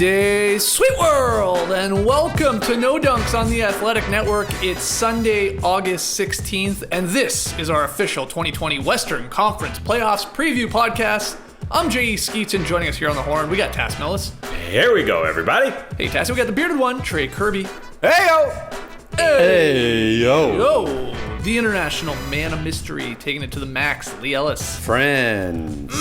day, sweet world, and welcome to No Dunks on the Athletic Network. It's Sunday, August 16th, and this is our official 2020 Western Conference Playoffs Preview Podcast. I'm J.E. Skeets, and joining us here on the horn, we got Tass Millis. Here we go, everybody. Hey, Tass, we got the bearded one, Trey Kirby. Hey, yo! Hey, yo. Yo! The international man of mystery, taking it to the max, Lee Ellis. Friends.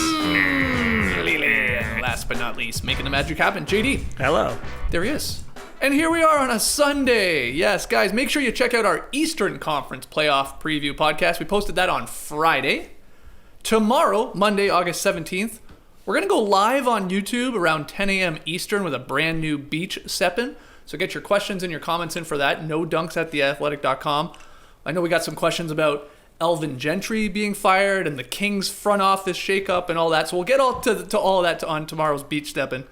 Last but not least, making the magic happen, JD. Hello. There he is. And here we are on a Sunday. Yes, guys, make sure you check out our Eastern Conference Playoff Preview Podcast. We posted that on Friday. Tomorrow, Monday, August 17th, we're going to go live on YouTube around 10 a.m. Eastern with a brand new Beach Seppin'. So get your questions and your comments in for that. NoDunks@theathletic.com. I know we got some questions about Elvin Gentry being fired and the Kings front office shakeup and all that. So we'll get all to all of that on tomorrow's Beach Steppin'.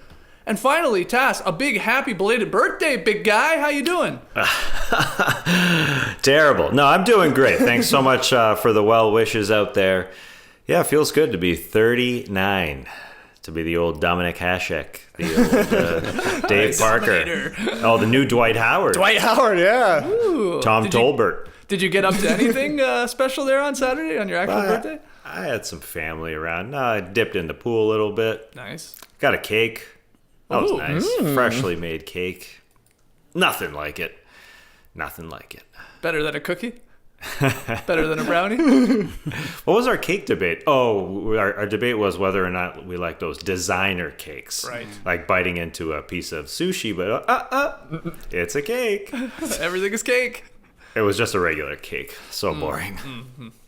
And finally, Tass, a big happy belated birthday, big guy. How you doing? Terrible. No, I'm doing great. Thanks so much for the well wishes out there. Yeah, it feels good to be 39. To be the old Dominic Hasek, the old Dave Parker. Oh, the new Dwight Howard. Dwight Howard, yeah. Ooh. Tom Tolbert. Did you get up to anything special there on Saturday on your actual birthday? I had some family around. I dipped in the pool a little bit. Nice. Got a cake. That was nice. Freshly made cake. Nothing like it. Nothing like it. Better than a cookie? Better than a brownie? What was our cake debate? Oh, our debate was whether or not we like those designer cakes. Right. Like biting into a piece of sushi, but it's a cake. Everything is cake. It was just a regular cake. So boring.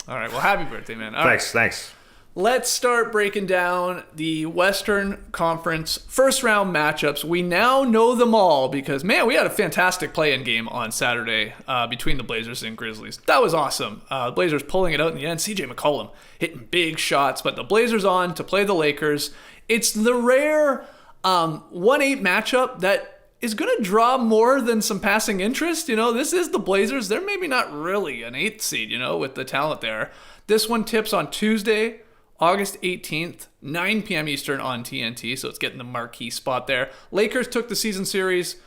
All right. Well, happy birthday, man. All Thanks. right. Let's start breaking down the Western Conference first round matchups. We now know them all because, man, we had a fantastic play-in game on Saturday between the Blazers and Grizzlies. That was awesome. Blazers pulling it out in the end. CJ McCollum hitting big shots, but the Blazers on to play the Lakers. It's the rare 1-8 matchup that is going to draw more than some passing interest. You know, this is the Blazers. They're maybe not really an 8th seed, you know, with the talent there. This one tips on Tuesday, August 18th, 9 p.m. Eastern on TNT, so it's getting the marquee spot there. Lakers took the season series.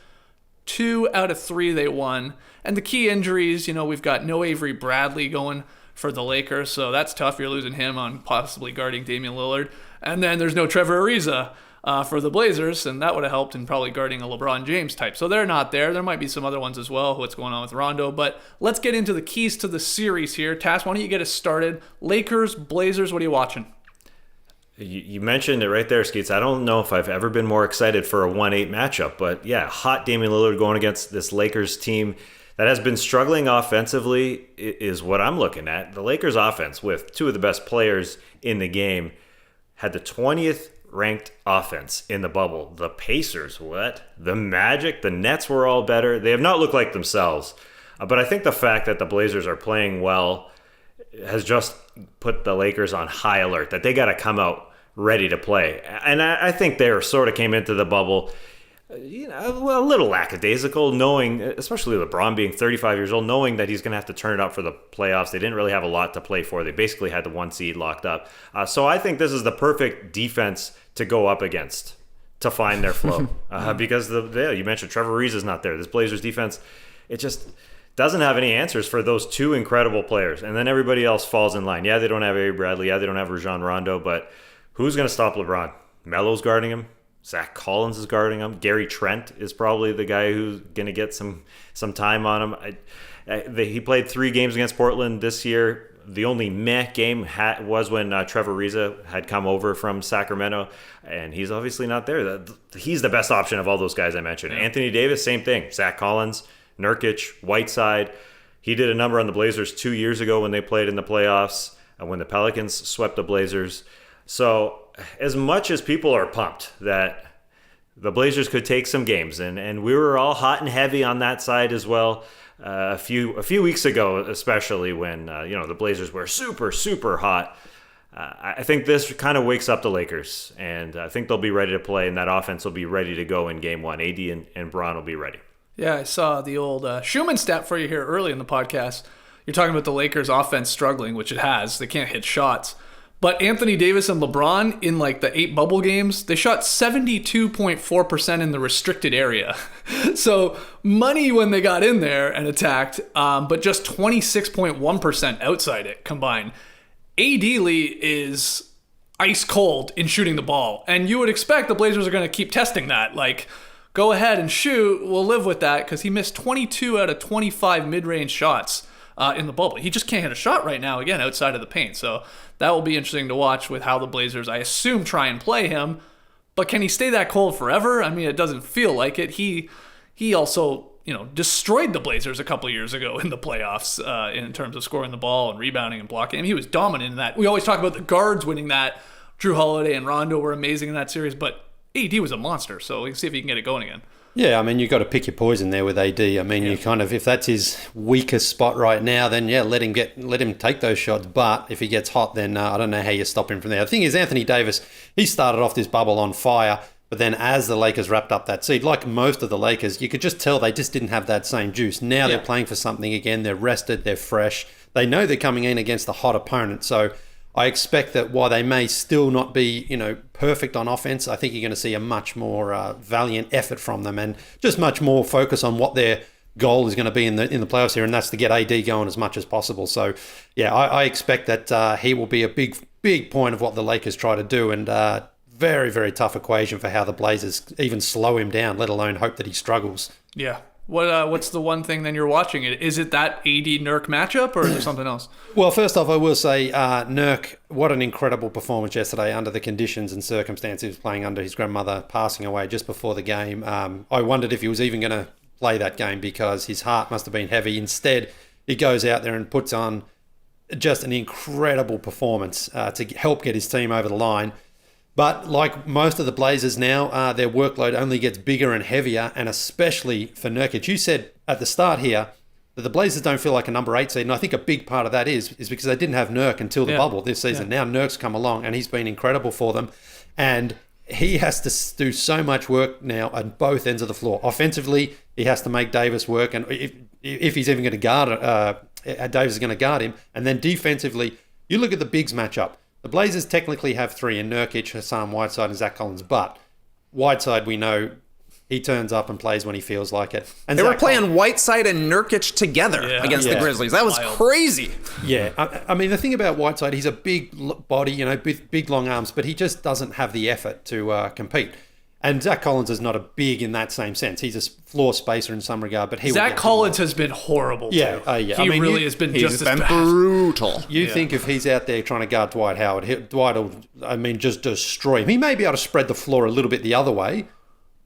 2 out of 3 they won. And the key injuries, you know, we've got no Avery Bradley going for the Lakers, so that's tough. You're losing him on possibly guarding Damian Lillard. And then there's no Trevor Ariza for the Blazers, and that would have helped in probably guarding a LeBron James type. So they're not there. There might be some other ones as well, what's going on with Rondo. But let's get into the keys to the series here. Tass, why don't you get us started? Lakers, Blazers, what are you watching? You mentioned it right there, Skeets. I don't know if I've ever been more excited for a 1-8 matchup, but yeah, hot Damian Lillard going against this Lakers team that has been struggling offensively is what I'm looking at. The Lakers offense, with 2 of the best players in the game, had the 20th ranked offense in the bubble. The Pacers, what? The Magic, the Nets were all better. They have not looked like themselves. But I think the fact that the Blazers are playing well has just put the Lakers on high alert, that they got to come out ready to play. And I think they sort of came into the bubble, you know, a little lackadaisical, knowing, especially LeBron being 35 years old, knowing that he's going to have to turn it up for the playoffs. They didn't really have a lot to play for. They basically had the 1 seed locked up. So I think this is the perfect defense to go up against to find their flow. Because you mentioned Trevor Ariza is not there. This Blazers defense, it just doesn't have any answers for those 2 incredible players. And then everybody else falls in line. Yeah, they don't have Avery Bradley. Yeah, they don't have Rajon Rondo. But who's going to stop LeBron? Melo's guarding him. Zach Collins is guarding him. Gary Trent is probably the guy who's going to get some time on him. He played 3 games against Portland this year. The only meh game was when Trevor Ariza had come over from Sacramento, and he's obviously not there. He's the best option of all those guys I mentioned. Yeah. Anthony Davis, same thing. Zach Collins, Nurkic, Whiteside. He did a number on the Blazers 2 years ago when they played in the playoffs, when the Pelicans swept the Blazers. So as much as people are pumped that the Blazers could take some games, and we were all hot and heavy on that side as well, a few weeks ago, especially when the Blazers were super hot. I think this kind of wakes up the Lakers, and I think they'll be ready to play, and that offense will be ready to go in game 1. AD and Bron will be ready. Yeah, I saw the old Schumann stat for you here early in the podcast. You're talking about the Lakers offense struggling, which it has. They can't hit shots. But Anthony Davis and LeBron in like the 8 bubble games, they shot 72.4% in the restricted area. So money when they got in there and attacked, but just 26.1% outside it combined. AD Lee is ice cold in shooting the ball. And you would expect the Blazers are going to keep testing that. Like, go ahead and shoot. We'll live with that because he missed 22 out of 25 mid-range shots in the bubble. He just can't hit a shot right now, again, outside of the paint. So that will be interesting to watch with how the Blazers, I assume, try and play him. But can he stay that cold forever? I mean, it doesn't feel like it. He also, destroyed the Blazers a couple years ago in the playoffs in terms of scoring the ball and rebounding and blocking. I mean, he was dominant in that. We always talk about the guards winning that. Drew Holiday and Rondo were amazing in that series, but AD was a monster. So we can see if he can get it going again. Yeah, I mean, you've got to pick your poison there with AD. I mean, you kind of, if that's his weakest spot right now, then let him take those shots. But if he gets hot, then I don't know how you stop him from there. The thing is, Anthony Davis, he started off this bubble on fire, but then as the Lakers wrapped up that seed, like most of the Lakers, you could just tell they just didn't have that same juice. Now they're playing for something again. They're rested. They're fresh. They know they're coming in against a hot opponent. So I expect that while they may still not be, perfect on offense, I think you're going to see a much more valiant effort from them and just much more focus on what their goal is going to be in the playoffs here, and that's to get AD going as much as possible. So, yeah, I expect that he will be a big point of what the Lakers try to do, and very, very tough equation for how the Blazers even slow him down, let alone hope that he struggles. Yeah. What's the one thing then you're watching? Is it that AD-Nurk matchup, or is there something else? Well, first off, I will say Nurk, what an incredible performance yesterday under the conditions and circumstances he was playing under, his grandmother passing away just before the game. I wondered if he was even going to play that game because his heart must have been heavy. Instead, he goes out there and puts on just an incredible performance to help get his team over the line. But like most of the Blazers now, their workload only gets bigger and heavier, and especially for Nurkic. You said at the start here that the Blazers don't feel like a number 8 seed, and I think a big part of that is because they didn't have Nurk until the bubble this season. Now Nurk's come along, and he's been incredible for them, and he has to do so much work now on both ends of the floor. Offensively, he has to make Davis work, and if he's even going to guard Davis is going to guard him, and then defensively, you look at the bigs matchup. The Blazers technically have 3 in Nurkic, Hassan Whiteside, and Zach Collins. But Whiteside, we know, he turns up and plays when he feels like it. And they were playing Whiteside and Nurkic together against the Grizzlies. That was crazy. Yeah. I mean, the thing about Whiteside, he's a big body, big long arms, but he just doesn't have the effort to compete. And Zach Collins is not a big in that same sense. He's a floor spacer in some regard, but Zach Collins has been horrible too. He really has been just as bad. Brutal. You think if he's out there trying to guard Dwight Howard, Dwight will, just destroy him. He may be able to spread the floor a little bit the other way,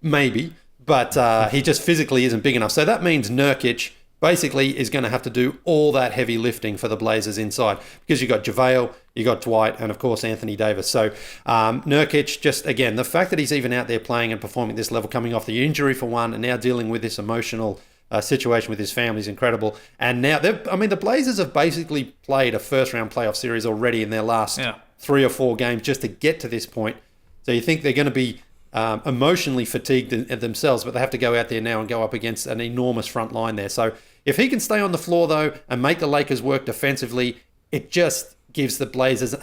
maybe, but he just physically isn't big enough. So that means Nurkic basically is going to have to do all that heavy lifting for the Blazers inside because you've got JaVale, you got Dwight, and of course Anthony Davis. So Nurkic, just again, the fact that he's even out there playing and performing at this level, coming off the injury for one, and now dealing with this emotional situation with his family is incredible. And now, the Blazers have basically played a first-round playoff series already in their last 3 or 4 games just to get to this point. So you think they're going to be emotionally fatigued themselves, but they have to go out there now and go up against an enormous front line there. So if he can stay on the floor, though, and make the Lakers work defensively, it just gives the Blazers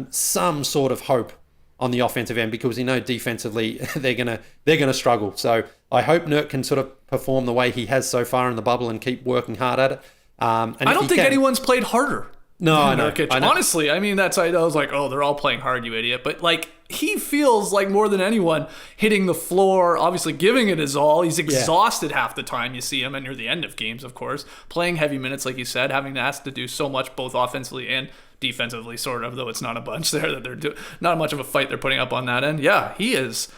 some sort of hope on the offensive end because defensively they're gonna struggle. So I hope Nurk can sort of perform the way he has so far in the bubble and keep working hard at it. And I don't think anyone's played harder. No, I know. Honestly, I was like, oh, they're all playing hard, you idiot. But like, he feels like more than anyone hitting the floor, obviously giving it his all. He's exhausted half the time you see him, and near the end of games, of course, playing heavy minutes, like you said, having to ask to do so much both offensively and defensively, sort of, though it's not a bunch there that they're doing, not much of a fight they're putting up on that end. Yeah, he's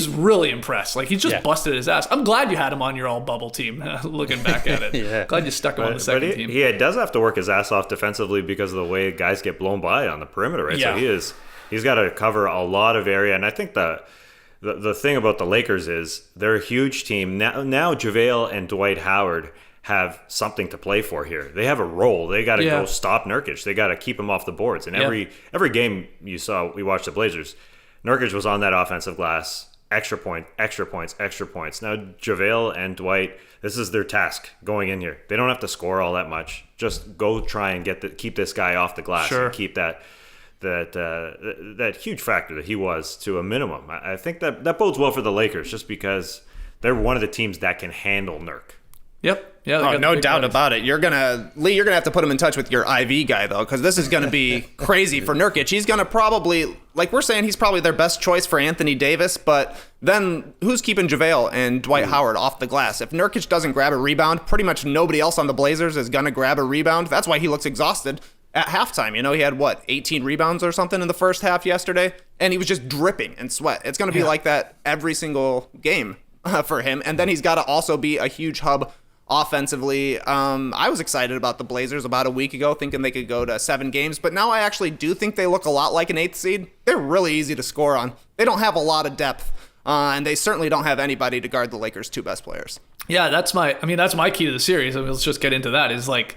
really impressed. Like, he's just busted his ass. I'm glad you had him on your all bubble team, looking back at it. Glad you stuck him on the second team. He does have to work his ass off defensively because of the way guys get blown by on the perimeter, right? Yeah. So he's got to cover a lot of area. And I think the thing about the Lakers is they're a huge team. Now JaVale and Dwight Howard have something to play for here. They have a role. They got to go stop Nurkic. They got to keep him off the boards. And every game we watched the Blazers, Nurkic was on that offensive glass. Extra points. Now JaVale and Dwight, this is their task going in here. They don't have to score all that much. Just go try and keep this guy off the glass and keep that that huge factor that he was to a minimum. I think that bodes well for the Lakers just because they're one of the teams that can handle Nurk. Yep. Yeah. Oh, no doubt about it. Lee, you're gonna have to put him in touch with your IV guy though, because this is gonna be crazy for Nurkic. He's gonna probably, like we're saying, he's probably their best choice for Anthony Davis. But then who's keeping JaVale and Dwight Howard off the glass? If Nurkic doesn't grab a rebound, pretty much nobody else on the Blazers is gonna grab a rebound. That's why he looks exhausted at halftime. He had 18 rebounds or something in the first half yesterday, and he was just dripping in sweat. It's gonna be like that every single game for him. And then he's got to also be a huge hub offensively. I was excited about the Blazers about a week ago, thinking they could go to 7 games, but now I actually do think they look a lot like an 8th seed. They're really easy to score on. They don't have a lot of depth, and they certainly don't have anybody to guard the Lakers' 2 best players. Yeah, that's my key to the series. Let's just get into that. Is like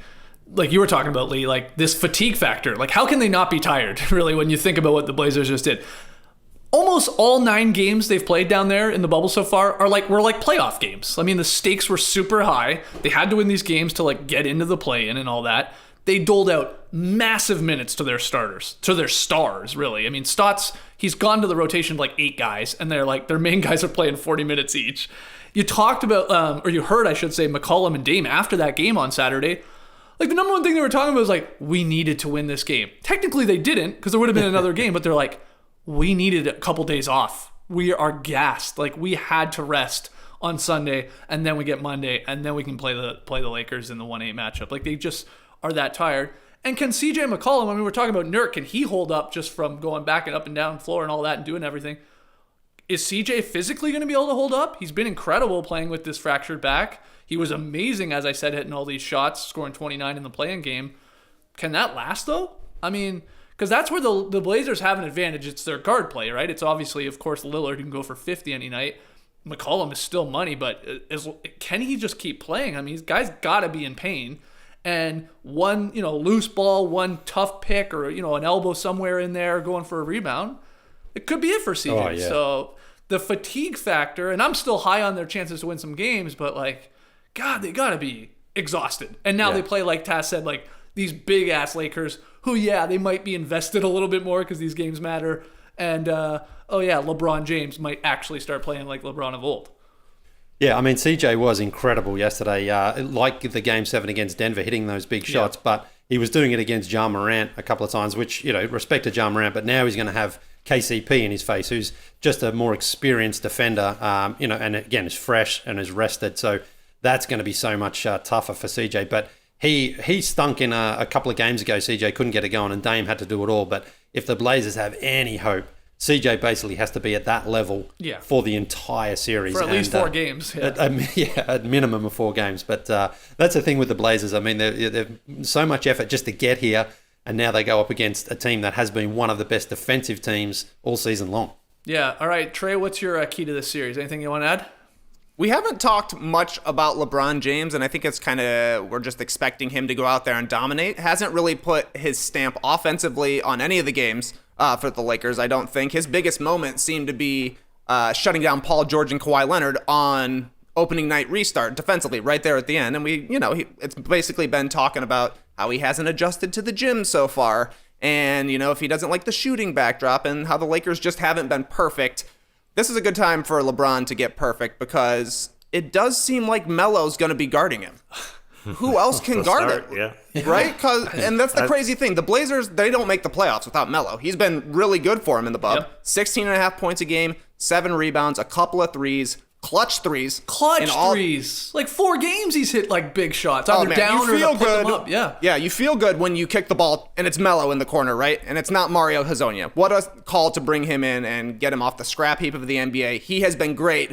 you were talking about, Lee, like this fatigue factor. Like, how can they not be tired, really, when you think about what the Blazers just did? Almost all 9 games they've played down there in the bubble so far were like playoff games. I mean, the stakes were super high. They had to win these games to get into the play-in and all that. They doled out massive minutes to their starters, to their stars, really. I mean, Stotts, he's gone to the rotation of 8 guys, and their main guys are playing 40 minutes each. You talked about, or you heard, I should say, McCollum and Dame after that game on Saturday. The number one thing they were talking about was we needed to win this game. Technically, they didn't, because there would have been another game, but they're like, we needed a couple days off. We are gassed. We had to rest on Sunday, and then we get Monday, and then we can play the Lakers in the 1-8 matchup. They just are that tired. And can CJ McCollum, we're talking about Nurk, can he hold up just from going back and up and down the floor and all that and doing everything? Is CJ physically going to be able to hold up? He's been incredible playing with this fractured back. He was amazing, as I said, hitting all these shots, scoring 29 in the play-in game. Can that last, though? Because that's where the Blazers have an advantage. It's their guard play, right? It's obviously, of course, Lillard, who can go for 50 any night. McCollum is still money, but can he just keep playing? These guys got to be in pain. And one, loose ball, one tough pick, or, an elbow somewhere in there going for a rebound, it could be it for CJ. Oh, yeah. So the fatigue factor, and I'm still high on their chances to win some games, but, God, they got to be exhausted. And now they play, like Taz said, these big-ass Lakers who, they might be invested a little bit more because these games matter. And, LeBron James might actually start playing like LeBron of old. Yeah, CJ was incredible yesterday, like the Game 7 against Denver, hitting those big shots, but he was doing it against Ja Morant a couple of times, which, respect to Ja Morant, but now he's going to have KCP in his face, who's just a more experienced defender, and again, is fresh and is rested, so that's going to be so much tougher for CJ. But he stunk in a couple of games ago. CJ couldn't get it going, and Dame had to do it all. But if the Blazers have any hope, CJ basically has to be at that level for the entire series. For at least 4 games. At minimum of 4 games. But that's the thing with the Blazers. They've so much effort just to get here, and now they go up against a team that has been one of the best defensive teams all season long. Yeah. All right, Trey, what's your key to this series? Anything you want to add? We haven't talked much about LeBron James, and I think it's we're just expecting him to go out there and dominate. Hasn't really put his stamp offensively on any of the games for the Lakers, I don't think. His biggest moment seemed to be shutting down Paul George and Kawhi Leonard on opening night restart defensively right there at the end. And it's basically been talking about how he hasn't adjusted to the gym so far, and, if he doesn't like the shooting backdrop, and how the Lakers just haven't been perfect. This is a good time for LeBron to get perfect because it does seem like Melo's going to be guarding him. Who else can guard it? Yeah. Right? And that's the crazy thing. The Blazers, they don't make the playoffs without Melo. He's been really good for him in the bub. Yep. 16.5 points a game, 7 rebounds, a couple of threes, clutch threes. Threes. 4 games he's hit big shots. Either down or put them up. Yeah, you feel good when you kick the ball and it's Melo in the corner, right? And it's not Mario Hezonja. What a call to bring him in and get him off the scrap heap of the NBA. He has been great.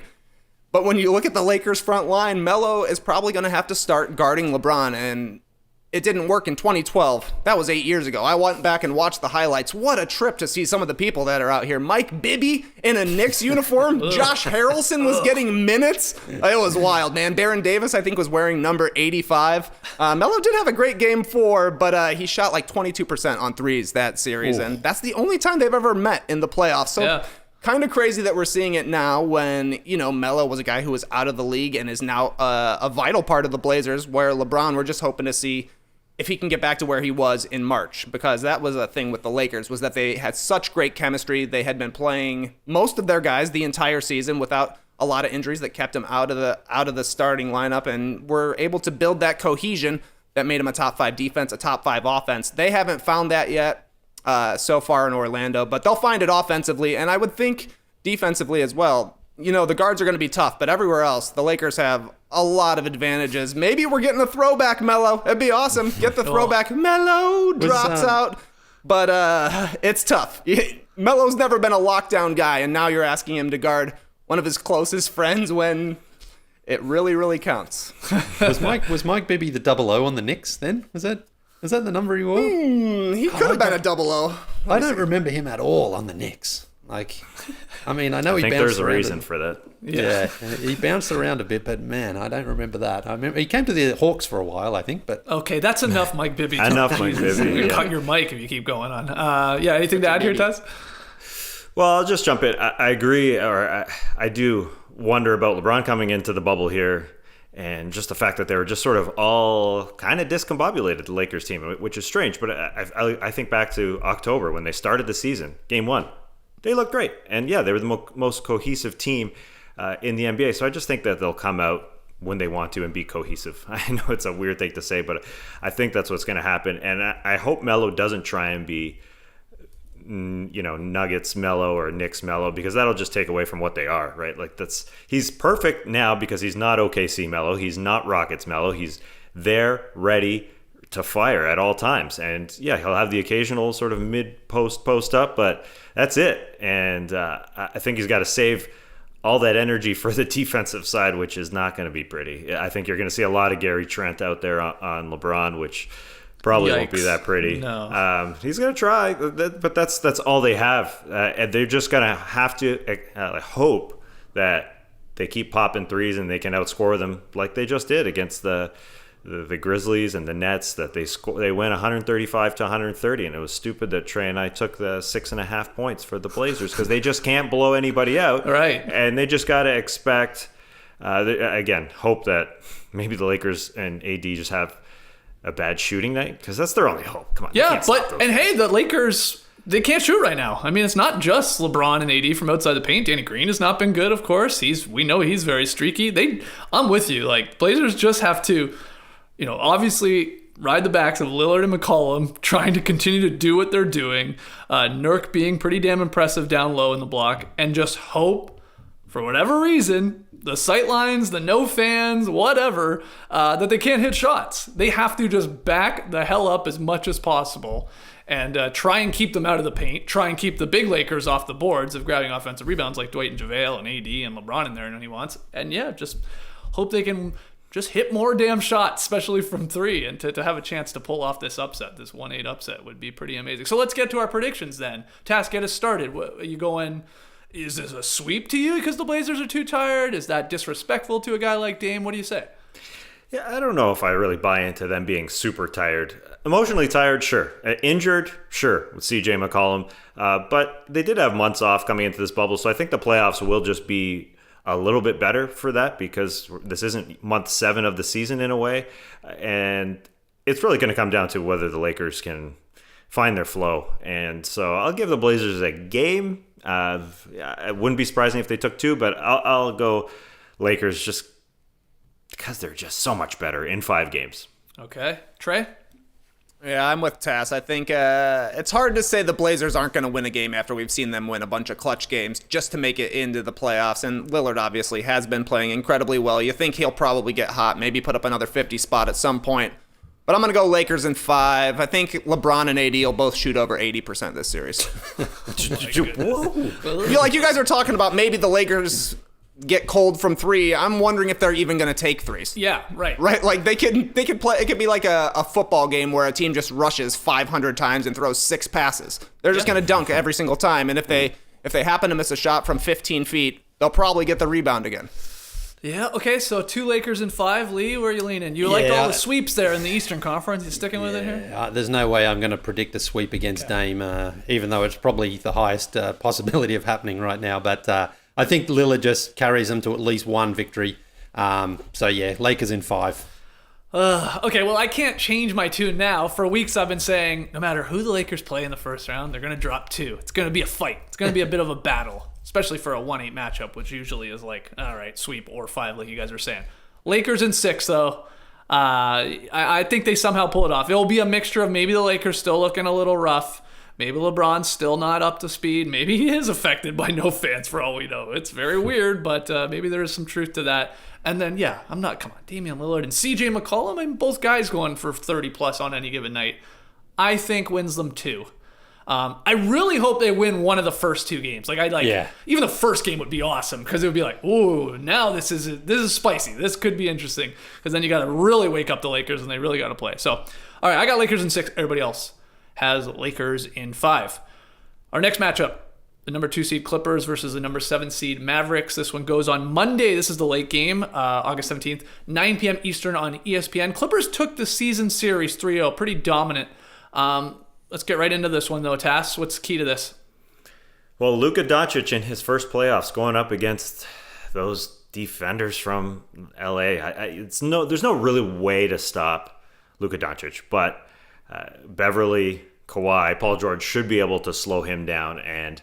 But when you look at the Lakers front line, Melo is probably going to have to start guarding LeBron, and it didn't work in 2012. That was 8 years ago. I went back and watched the highlights. What a trip to see some of the people that are out here. Mike Bibby in a Knicks uniform. Josh Harrelson was getting minutes. It was wild, man. Baron Davis, I think, was wearing number 85. Melo did have a great game 4, but he shot 22% on threes that series, and that's the only time they've ever met in the playoffs. So kind of crazy that we're seeing it now when, Melo was a guy who was out of the league and is now a vital part of the Blazers, where LeBron, we're just hoping to see if he can get back to where he was in March, because that was a thing with the Lakers, was that they had such great chemistry. They had been playing most of their guys the entire season without a lot of injuries that kept them out of the starting lineup, and were able to build that cohesion that made them a top 5 defense, a top 5 offense. They haven't found that yet so far in Orlando, but they'll find it offensively, and I would think defensively as well. The guards are going to be tough, but everywhere else, the Lakers have a lot of advantages. Maybe we're getting a throwback Melo. It'd be awesome. Get the throwback. Melo drops out, but it's tough. Melo's never been a lockdown guy, and now you're asking him to guard one of his closest friends when it really, really counts. Was Mike Bibby the 00 on the Knicks then? Was that the number he wore? He could have been a 00. I don't remember him at all on the Knicks. I know I he think bounced there's a around reason for that. Yeah, he bounced around a bit, but man, I don't remember that. I remember he came to the Hawks for a while, I think, but Okay, that's enough, Mike Bibby. Enough, Mike Bibby. You Yeah. cut your mic if you keep going on. Anything to add here, Tess? Well, I'll just jump in. I agree, or I do wonder about LeBron coming into the bubble here, and just the fact that they were just sort of all kind of discombobulated, the Lakers team, which is strange. But I think back to October when they started the season, game 1. They looked great. And yeah, they were the most cohesive team in the NBA. So I just think that they'll come out when they want to and be cohesive. I know it's a weird thing to say, but I think that's what's going to happen. And I hope Melo doesn't try and be, Nuggets Melo or Knicks Melo, because that'll just take away from what they are, right? He's perfect now because he's not OKC Melo. He's not Rockets Melo. He's there, ready to fire at all times. And yeah, he'll have the occasional sort of post up, but that's it. And I think he's got to save all that energy for the defensive side, which is not going to be pretty. I think you're going to see a lot of Gary Trent out there on LeBron, which probably won't be that pretty. No. He's going to try, but that's all they have. And they're just going to have to hope that they keep popping threes and they can outscore them like they just did against the Grizzlies and the Nets, that they went 135 to 130, and it was stupid that Trey and I took the 6.5 points for the Blazers because they just can't blow anybody out. Right. And they just got to expect, again, hope that maybe the Lakers and AD just have a bad shooting night, because that's their only hope. Come on. Yeah, the Lakers, they can't shoot right now. I mean, it's not just LeBron and AD from outside the paint. Danny Green has not been good, of course. We know he's very streaky. I'm with you. Blazers just have to, obviously ride the backs of Lillard and McCollum, trying to continue to do what they're doing. Nurk being pretty damn impressive down low in the block, and just hope, for whatever reason, the sight lines, the no fans, whatever, that they can't hit shots. They have to just back the hell up as much as possible and try and keep them out of the paint, try and keep the big Lakers off the boards of grabbing offensive rebounds like Dwight and JaVale and AD and LeBron in there and he wants. And yeah, just hope they can just hit more damn shots, especially from 3, and to have a chance to pull off this upset, this 1-8 upset would be pretty amazing. So let's get to our predictions then. Task, get us started. What, you going, is this a sweep to you because the Blazers are too tired? Is that disrespectful to a guy like Dame? What do you say? Yeah, I don't know if I really buy into them being super tired. Emotionally tired, sure. Injured, sure, with CJ McCollum. But they did have months off coming into this bubble, so I think the playoffs will just be a little bit better for that, because this isn't month 7 of the season in a way. And it's really going to come down to whether the Lakers can find their flow. And so I'll give the Blazers a game. It wouldn't be surprising if they took 2, but I'll go Lakers just because they're just so much better in 5 games. Okay. Trey? Yeah, I'm with Tass. I think it's hard to say the Blazers aren't going to win a game after we've seen them win a bunch of clutch games just to make it into the playoffs. And Lillard obviously has been playing incredibly well. You think he'll probably get hot, maybe put up another 50 spot at some point. But I'm going to go Lakers in 5. I think LeBron and AD will both shoot over 80% this series. You guys are talking about maybe the Lakers get cold from 3. I'm wondering if they're even going to take threes. Yeah, right. Right, they could play. It could be like a football game where a team just rushes 500 times and throws 6 passes. They're just going to dunk every single time, and if they happen to miss a shot from 15 feet, they'll probably get the rebound again. Yeah, okay, so 2 Lakers in 5. Lee, where are you leaning? You liked all the sweeps there in the Eastern Conference. You sticking with it here? There's no way I'm going to predict a sweep against Dame, even though it's probably the highest possibility of happening right now. But I think Lillard just carries them to at least 1 victory. So yeah, Lakers in 5. Okay, well, I can't change my tune now. For weeks, I've been saying no matter who the Lakers play in the first round, they're going to drop 2. It's going to be a fight. It's going to be a bit of a battle, especially for a 1-8 matchup, which usually is like, all right, sweep or 5, like you guys were saying. Lakers in 6, though. I think they somehow pull it off. It'll be a mixture of maybe the Lakers still looking a little rough. Maybe LeBron's still not up to speed. Maybe he is affected by no fans for all we know. It's very weird, but maybe there is some truth to that. And then, come on, Damian Lillard and CJ McCollum, I mean, both guys going for 30 plus on any given night. I think wins them 2. I really hope they win one of the first 2 games. Even the first game would be awesome because it would be like, ooh, now this is spicy. This could be interesting because then you got to really wake up the Lakers and they really got to play. So, all right, I got Lakers in 6. Everybody else has Lakers in 5. Our next matchup, the number 2 seed Clippers versus the number 7 seed Mavericks. This one goes on Monday. This is the late game, August 17th, 9 p.m. Eastern on ESPN. Clippers took the season series 3-0, pretty dominant. Let's get right into this one, though. Tass, what's the key to this? Well, Luka Doncic in his first playoffs going up against those defenders from LA. There's no really way to stop Luka Doncic, but Beverly, Kawhi, Paul George should be able to slow him down. And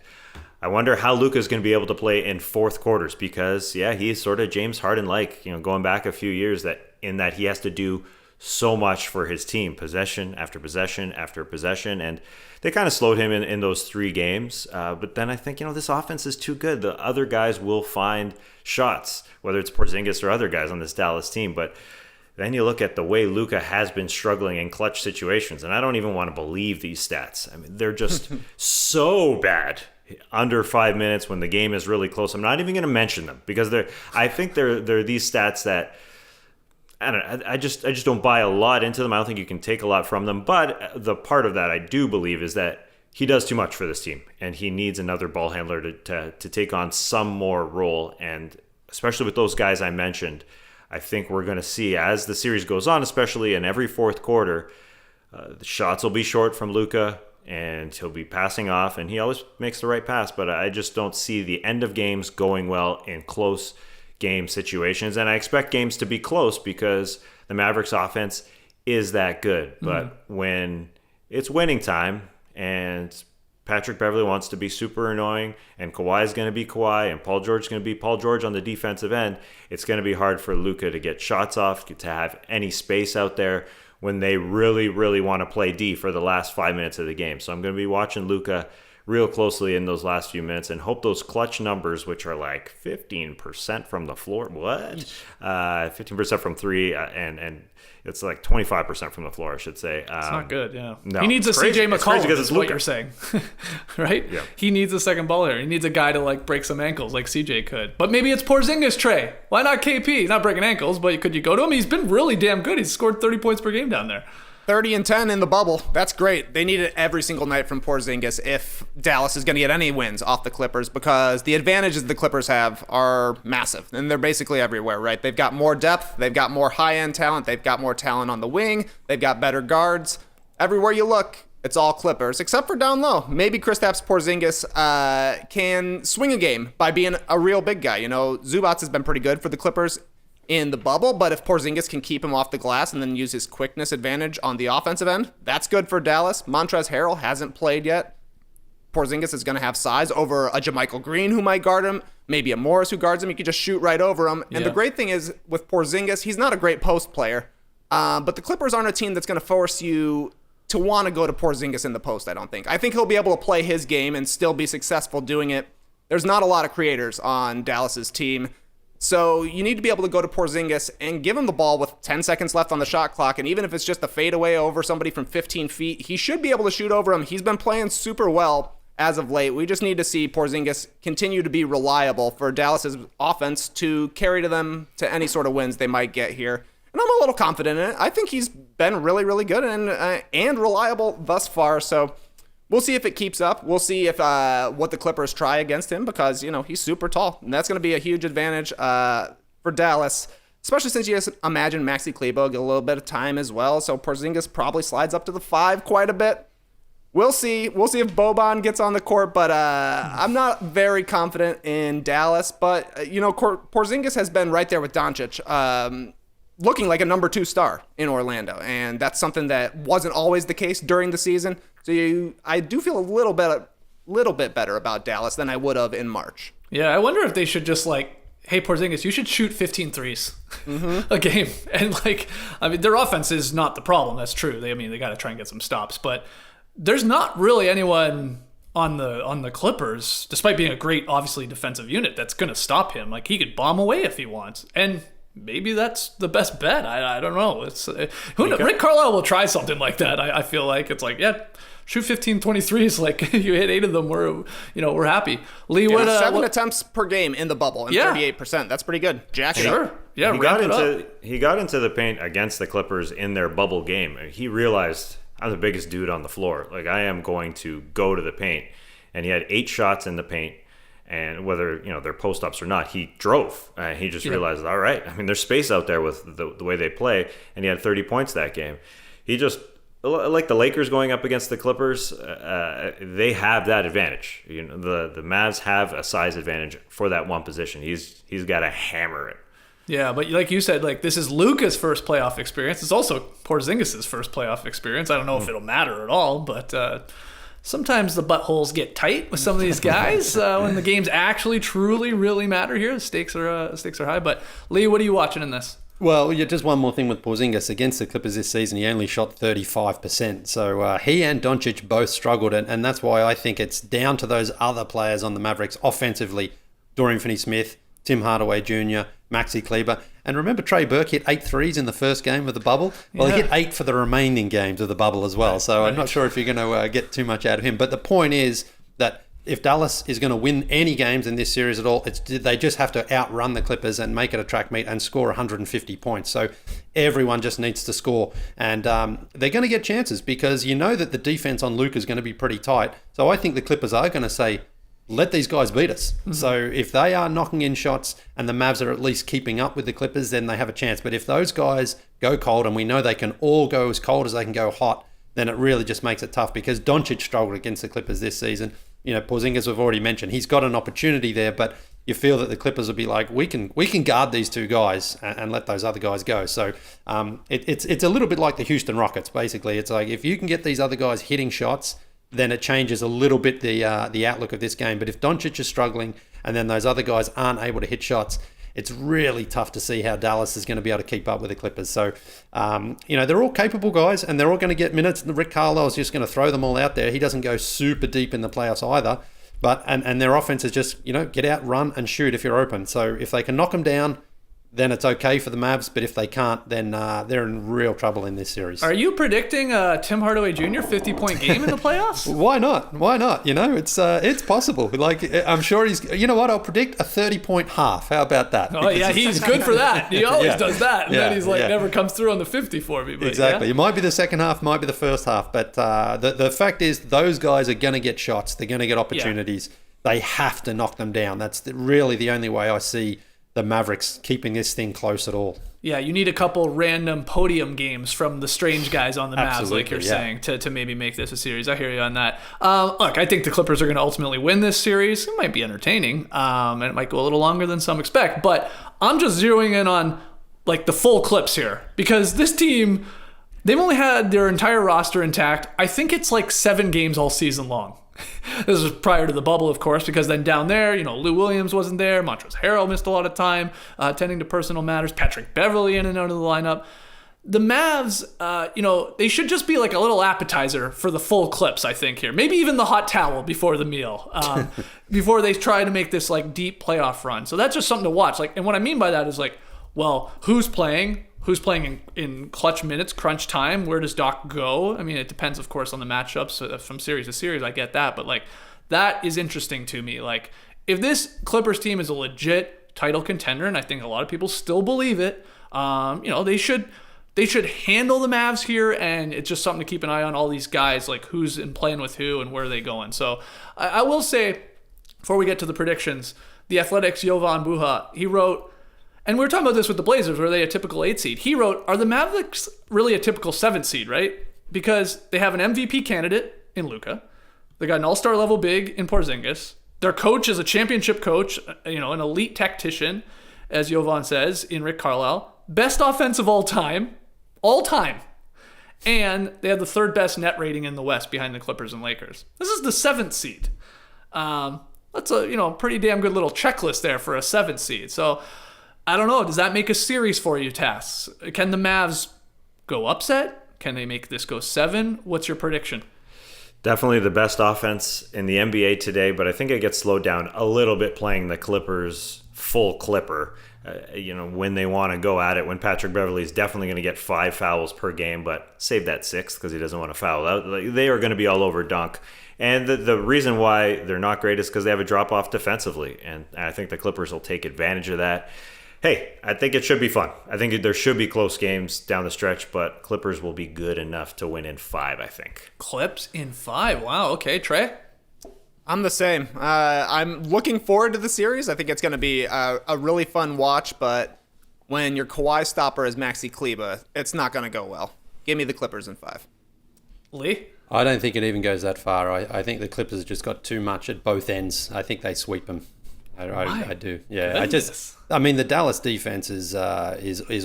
I wonder how Luka's going to be able to play in fourth quarters because, he's sort of James Harden-like, going back a few years that he has to do so much for his team, possession after possession after possession. And they kind of slowed him in those 3 games. But then I think, this offense is too good. The other guys will find shots, whether it's Porzingis or other guys on this Dallas team. But then you look at the way Luka has been struggling in clutch situations, and I don't even want to believe these stats. I mean, they're just so bad under 5 minutes when the game is really close. I'm not even going to mention them because I think they're these stats that I don't know. I just don't buy a lot into them. I don't think you can take a lot from them. But the part of that I do believe is that he does too much for this team, and he needs another ball handler to take on some more role. And especially with those guys I mentioned, I think we're going to see as the series goes on, especially in every fourth quarter, the shots will be short from Luka, and he'll be passing off, and he always makes the right pass. But I just don't see the end of games going well in close game situations, and I expect games to be close because the Mavericks offense is that good. But when it's winning time and Patrick Beverly wants to be super annoying and Kawhi is going to be Kawhi and Paul George is going to be Paul George on the defensive end, it's going to be hard for Luka to get shots off, to have any space out there when they really, really want to play D for the last 5 minutes of the game. So I'm going to be watching Luka real closely in those last few minutes and hope those clutch numbers, which are like 15% from the floor, 15% from 3, and it's like 25% from the floor, I should say. It's not good, yeah. No, he needs a CJ McCollum, is what Luka. you're saying, right? Yeah. He needs a second ball here. He needs a guy to break some ankles like CJ could. But maybe it's Porzingis, Trey. Why not KP? He's not breaking ankles, but could you go to him? He's been really damn good. He's scored 30 points per game down there. 30 and 10 in the bubble. That's great. They need it every single night from Porzingis if Dallas is going to get any wins off the Clippers because the advantages the Clippers have are massive, and they're basically everywhere, right? They've got more depth. They've got more high-end talent. They've got more talent on the wing. They've got better guards. Everywhere you look, it's all Clippers, except for down low. Maybe Kristaps Porzingis can swing a game by being a real big guy. Zubats has been pretty good for the Clippers in the bubble, but if Porzingis can keep him off the glass and then use his quickness advantage on the offensive end, that's good for Dallas. Montrezl Harrell hasn't played yet. Porzingis is going to have size over a JaMychal Green who might guard him, maybe a Morris who guards him. You could just shoot right over him. And the great thing is with Porzingis, he's not a great post player, but the Clippers aren't a team that's going to force you to want to go to Porzingis in the post, I don't think. I think he'll be able to play his game and still be successful doing it. There's not a lot of creators on Dallas's team. So you need to be able to go to Porzingis and give him the ball with 10 seconds left on the shot clock. And even if it's just a fadeaway over somebody from 15 feet, he should be able to shoot over him. He's been playing super well as of late. We just need to see Porzingis continue to be reliable for Dallas's offense to carry to them to any sort of wins they might get here. And I'm a little confident in it. I think he's been really, really good and reliable thus far. So we'll see if it keeps up. We'll see if what the Clippers try against him because, he's super tall. And that's going to be a huge advantage for Dallas, especially since you just imagine Maxi Kleber get a little bit of time as well. So Porzingis probably slides up to the 5 quite a bit. We'll see. We'll see if Boban gets on the court, but I'm not very confident in Dallas. But, Porzingis has been right there with Doncic. looking like a number 2 star in Orlando, and that's something that wasn't always the case during the season. So I do feel a little bit better about Dallas than I would have in March. Yeah, I wonder if they should just hey, Porzingis, you should shoot 15 threes a game. And their offense is not the problem. That's true. They got to try and get some stops, but there's not really anyone on the Clippers, despite being a great, obviously, defensive unit, that's going to stop him. He could bomb away if he wants. And maybe that's the best bet. I don't know. Rick Carlisle will try something like that. I feel like it's shoot 15 23s. You hit 8 of them, we're happy. Lee, what 7 attempts per game in the bubble and 38%. That's pretty good. Jack, sure. Yeah, he got into the paint against the Clippers in their bubble game. He realized, I'm the biggest dude on the floor. I am going to go to the paint. And he had 8 shots in the paint. And whether, they're post-ups or not, he drove. He just realized, all right, there's space out there with the way they play. And he had 30 points that game. He just, like the Lakers going up against the Clippers, they have that advantage. The Mavs have a size advantage for that one position. He's got to hammer it. Yeah, but like you said, this is Luka's first playoff experience. It's also Porzingis' first playoff experience. I don't know if it'll matter at all, but sometimes the buttholes get tight with some of these guys when the games actually, truly, really matter here. The stakes are high. But Lee, what are you watching in this? Well, just one more thing with Porzingis. Against the Clippers this season, he only shot 35%. So he and Doncic both struggled, and that's why I think it's down to those other players on the Mavericks offensively. Dorian Finney-Smith, Tim Hardaway Jr., Maxi Kleber. And remember, Trey Burke hit 8 threes in the first game of the bubble? Well, he hit 8 for the remaining games of the bubble as well. So I'm not sure if you're going to get too much out of him. But the point is that if Dallas is going to win any games in this series at all, they just have to outrun the Clippers and make it a track meet and score 150 points. So everyone just needs to score. And they're going to get chances because that the defense on Luka is going to be pretty tight. So I think the Clippers are going to say, let these guys beat us. Mm-hmm. So if they are knocking in shots and the Mavs are at least keeping up with the Clippers, then they have a chance. But if those guys go cold, and we know they can all go as cold as they can go hot, then it really just makes it tough because Doncic struggled against the Clippers this season. Porzingis, we've already mentioned, he's got an opportunity there, but you feel that the Clippers will be like, we can guard these 2 guys and let those other guys go. So it's a little bit like the Houston Rockets, basically. It's if you can get these other guys hitting shots, then it changes a little bit the outlook of this game. But if Doncic is struggling and then those other guys aren't able to hit shots, it's really tough to see how Dallas is going to be able to keep up with the Clippers. So, they're all capable guys and they're all going to get minutes. Rick Carlisle is just going to throw them all out there. He doesn't go super deep in the playoffs either. But and their offense is just, get out, run and shoot if you're open. So if they can knock them down, then it's okay for the Mavs. But if they can't, then they're in real trouble in this series. Are you predicting Tim Hardaway Jr. 50-point game in the playoffs? Why not? It's possible. I'm sure he's. You know what? I'll predict a 30-point half. How about that? Oh yeah, he's good for that. He always does that, and then he's never comes through on the 50 for me. But exactly. It might be the second half, might be the first half, but the fact is, those guys are going to get shots. They're going to get opportunities. They have to knock them down. That's really the only way I see the Mavericks keeping this thing close at all. Yeah, you need a couple random podium games from the strange guys on the Mavs, like you're saying, to maybe make this a series. I hear you on that. Look, I think the Clippers are going to ultimately win this series. It might be entertaining, and it might go a little longer than some expect, but I'm just zeroing in on the full clips here because this team, they've only had their entire roster intact. I think it's 7 games all season long. This was prior to the bubble, of course, because then down there, Lou Williams wasn't there. Montrezl Harrell missed a lot of time attending to personal matters. Patrick Beverley in and out of the lineup. The Mavs, they should just be a little appetizer for the full clips, I think, here. Maybe even the hot towel before the meal, before they try to make this deep playoff run. So that's just something to watch. And what I mean by that is who's playing? Who's playing in clutch minutes, crunch time? Where does Doc go? I mean, it depends, of course, on the matchups from series to series. I get that. But, that is interesting to me. If this Clippers team is a legit title contender, and I think a lot of people still believe it, they should handle the Mavs here, and it's just something to keep an eye on all these guys, who's in playing with who and where are they going. So I will say, before we get to the predictions, the Athletics' Jovan Buha, he wrote, and we were talking about this with the Blazers. Were they a typical 8 seed? He wrote, are the Mavericks really a typical 7 seed, right? Because they have an MVP candidate in Luka. They got an all-star level big in Porzingis. Their coach is a championship coach, an elite tactician, as Jovan says, in Rick Carlisle. best offense of all time. All time. And they have the third best net rating in the West behind the Clippers and Lakers. This is the 7th seed. That's a pretty damn good little checklist there for a 7th seed. So I don't know. Does that make a series for you, Tass? Can the Mavs go upset? Can they make this go 7? What's your prediction? Definitely the best offense in the NBA today, but I think it gets slowed down a little bit playing the Clippers full Clipper. When they want to go at it, when Patrick Beverley is definitely going to get 5 fouls per game, but save that 6th because he doesn't want to foul out. They are going to be all over Dunk. And the reason why they're not great is because they have a drop-off defensively, and I think the Clippers will take advantage of that. Hey, I think it should be fun. I think there should be close games down the stretch, but Clippers will be good enough to win in 5, I think. Clips in 5. Wow, okay. Trey? I'm the same. I'm looking forward to the series. I think it's going to be a really fun watch, but when your Kawhi stopper is Maxi Kleba, it's not going to go well. Give me the Clippers in 5. Lee? I don't think it even goes that far. I think the Clippers have just got too much at both ends. I think they sweep them. I do. Yeah. Goodness. The Dallas defense is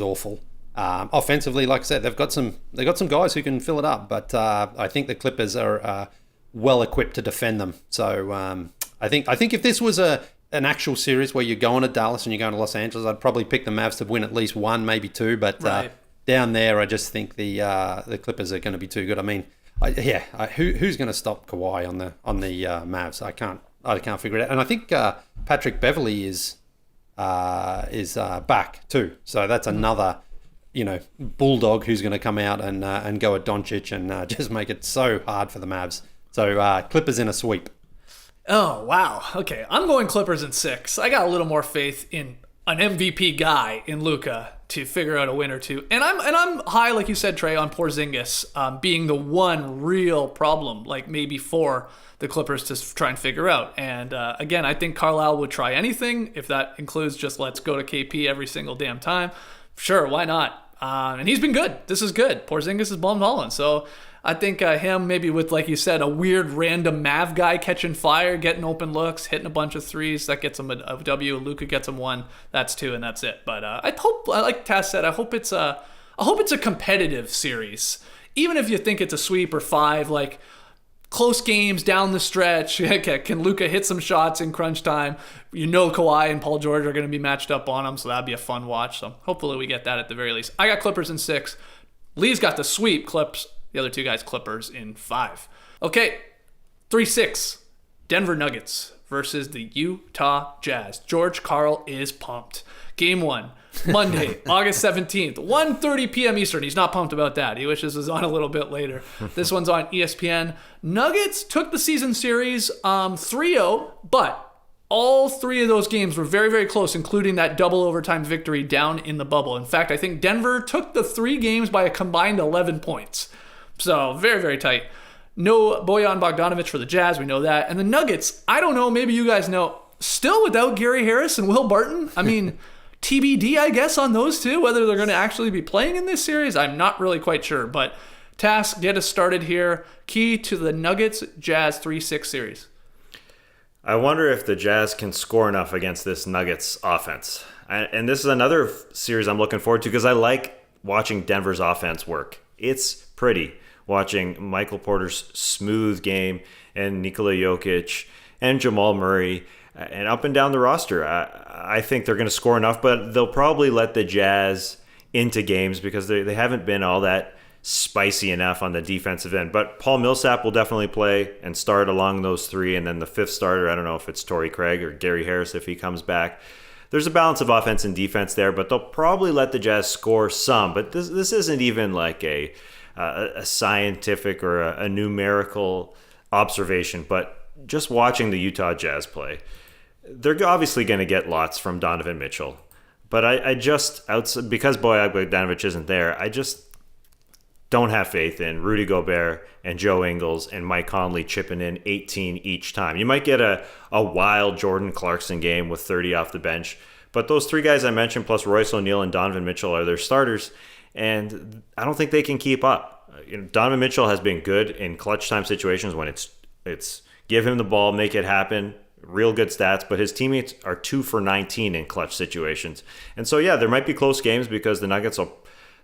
awful. Offensively, like I said, they've got some guys who can fill it up, but I think the Clippers are well equipped to defend them. So I think if this was an actual series where you're going to Dallas and you're going to Los Angeles, I'd probably pick the Mavs to win at least 1, maybe 2. But right. Down there, I just think the Clippers are going to be too good. I mean, who's going to stop Kawhi on the Mavs? I can't figure it out. And I think Patrick Beverley is back too. So that's another bulldog who's going to come out and go at Doncic and just make it so hard for the Mavs. So Clippers in a sweep. Oh, wow. Okay, I'm going Clippers in 6. I got a little more faith in an MVP guy in Luka to figure out a win or two. And I'm high, like you said, Trey, on Porzingis being the one real problem, like maybe for the Clippers to try and figure out. And again, I think Carlisle would try anything. If that includes just let's go to KP every single damn time, sure, why not? And he's been good. This is good. Porzingis is bombed Holland. So I think him maybe with, like you said, a weird random Mav guy catching fire, getting open looks, hitting a bunch of threes, that gets him a W. Luka gets him 1. That's 2, and that's it. But I hope, like Taz said, I hope it's a competitive series. Even if you think it's a sweep or 5, like close games down the stretch. Can Luka hit some shots in crunch time? Kawhi and Paul George are going to be matched up on him, so that'd be a fun watch. So hopefully we get that at the very least. I got Clippers in 6. Lee's got the sweep, Clips. The other 2 guys, Clippers, in 5. Okay, 3-6. Denver Nuggets versus the Utah Jazz. George Karl is pumped. Game 1, Monday, August 17th, 1:30 p.m. Eastern. He's not pumped about that. He wishes it was on a little bit later. This one's on ESPN. Nuggets took the season series 3-0, but all 3 of those games were very, very close, including that double overtime victory down in the bubble. In fact, I think Denver took the 3 games by a combined 11 points. So very, very tight. No Bojan Bogdanovic for the Jazz. We know that. And the Nuggets, I don't know. Maybe you guys know. Still without Gary Harris and Will Barton. I mean, TBD, I guess, on those 2. Whether they're going to actually be playing in this series, I'm not really quite sure. But Task, get us started here. Key to the Nuggets-Jazz 3-6 series. I wonder if the Jazz can score enough against this Nuggets offense. And this is another series I'm looking forward to because I like watching Denver's offense work. It's pretty watching Michael Porter's smooth game and Nikola Jokic and Jamal Murray and up and down the roster. I think they're going to score enough, but they'll probably let the Jazz into games because they haven't been all that spicy enough on the defensive end. But Paul Millsap will definitely play and start along those 3, and then the 5th starter, I don't know if it's Torrey Craig or Gary Harris if he comes back. There's a balance of offense and defense there, but they'll probably let the Jazz score some. But this isn't even like a scientific or a numerical observation, but just watching the Utah Jazz play, they're obviously going to get lots from Donovan Mitchell. But I just, because Bojan Bogdanovic isn't there, I just don't have faith in Rudy Gobert and Joe Ingles and Mike Conley chipping in 18 each time. You might get a wild Jordan Clarkson game with 30 off the bench, but those 3 guys I mentioned, plus Royce O'Neal and Donovan Mitchell, are their starters. And I don't think they can keep up. Donovan Mitchell has been good in clutch time situations when it's give him the ball, make it happen. real good stats, but his teammates are 2 for 19 in clutch situations. And so, yeah, there might be close games because the Nuggets,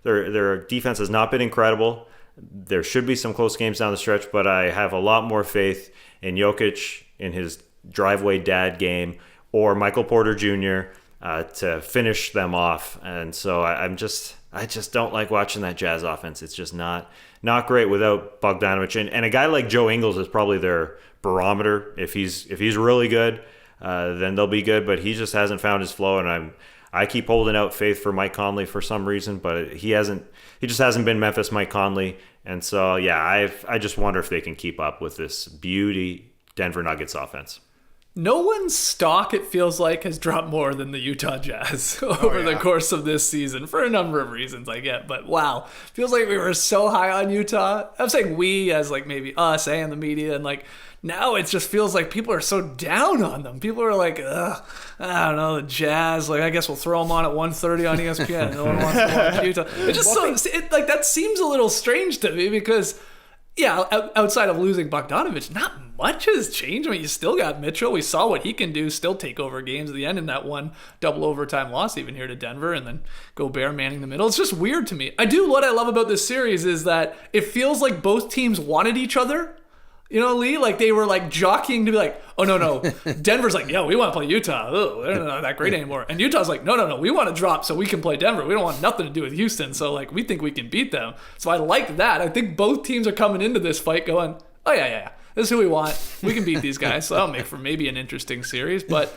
their defense has not been incredible. There should be some close games down the stretch, but I have a lot more faith in Jokic in his driveway dad game or Michael Porter Jr. To finish them off. And so I just don't like watching that Jazz offense. It's just not great without Bogdanovich. And a guy like Joe Ingles is probably their barometer. If he's really good, then they'll be good. But he just hasn't found his flow, and I keep holding out faith for Mike Conley for some reason, but he just hasn't been Memphis Mike Conley. And so, yeah, I just wonder if they can keep up with this beauty Denver Nuggets offense. No one's stock, it feels like, has dropped more than the Utah Jazz over the course of this season for a number of reasons, I get. But wow, feels like we were so high on Utah. I'm saying we as like maybe us and the media, and like now it just feels like people are so down on them. People are like, ugh, I don't know, the Jazz. Like I guess we'll throw them on at 1:30 on ESPN. No one wants to watch Utah. It just like that seems a little strange to me because. Yeah, outside of losing Bogdanovich, not much has changed. I mean, you still got Mitchell. We saw what he can do, still take over games at the end in that one double overtime loss even here to Denver, and then Gobert manning the middle. It's just weird to me. What I love about this series is that it feels like both teams wanted each other. You know, Lee, like they were like jockeying to be like, oh, no. Denver's like, yeah, we want to play Utah. Oh, they're not that great anymore. And Utah's like, no, we want to drop so we can play Denver. We don't want nothing to do with Houston. So like, we think we can beat them. So I like that. I think both teams are coming into this fight going, oh, yeah. This is who we want. We can beat these guys. So that'll make for maybe an interesting series. But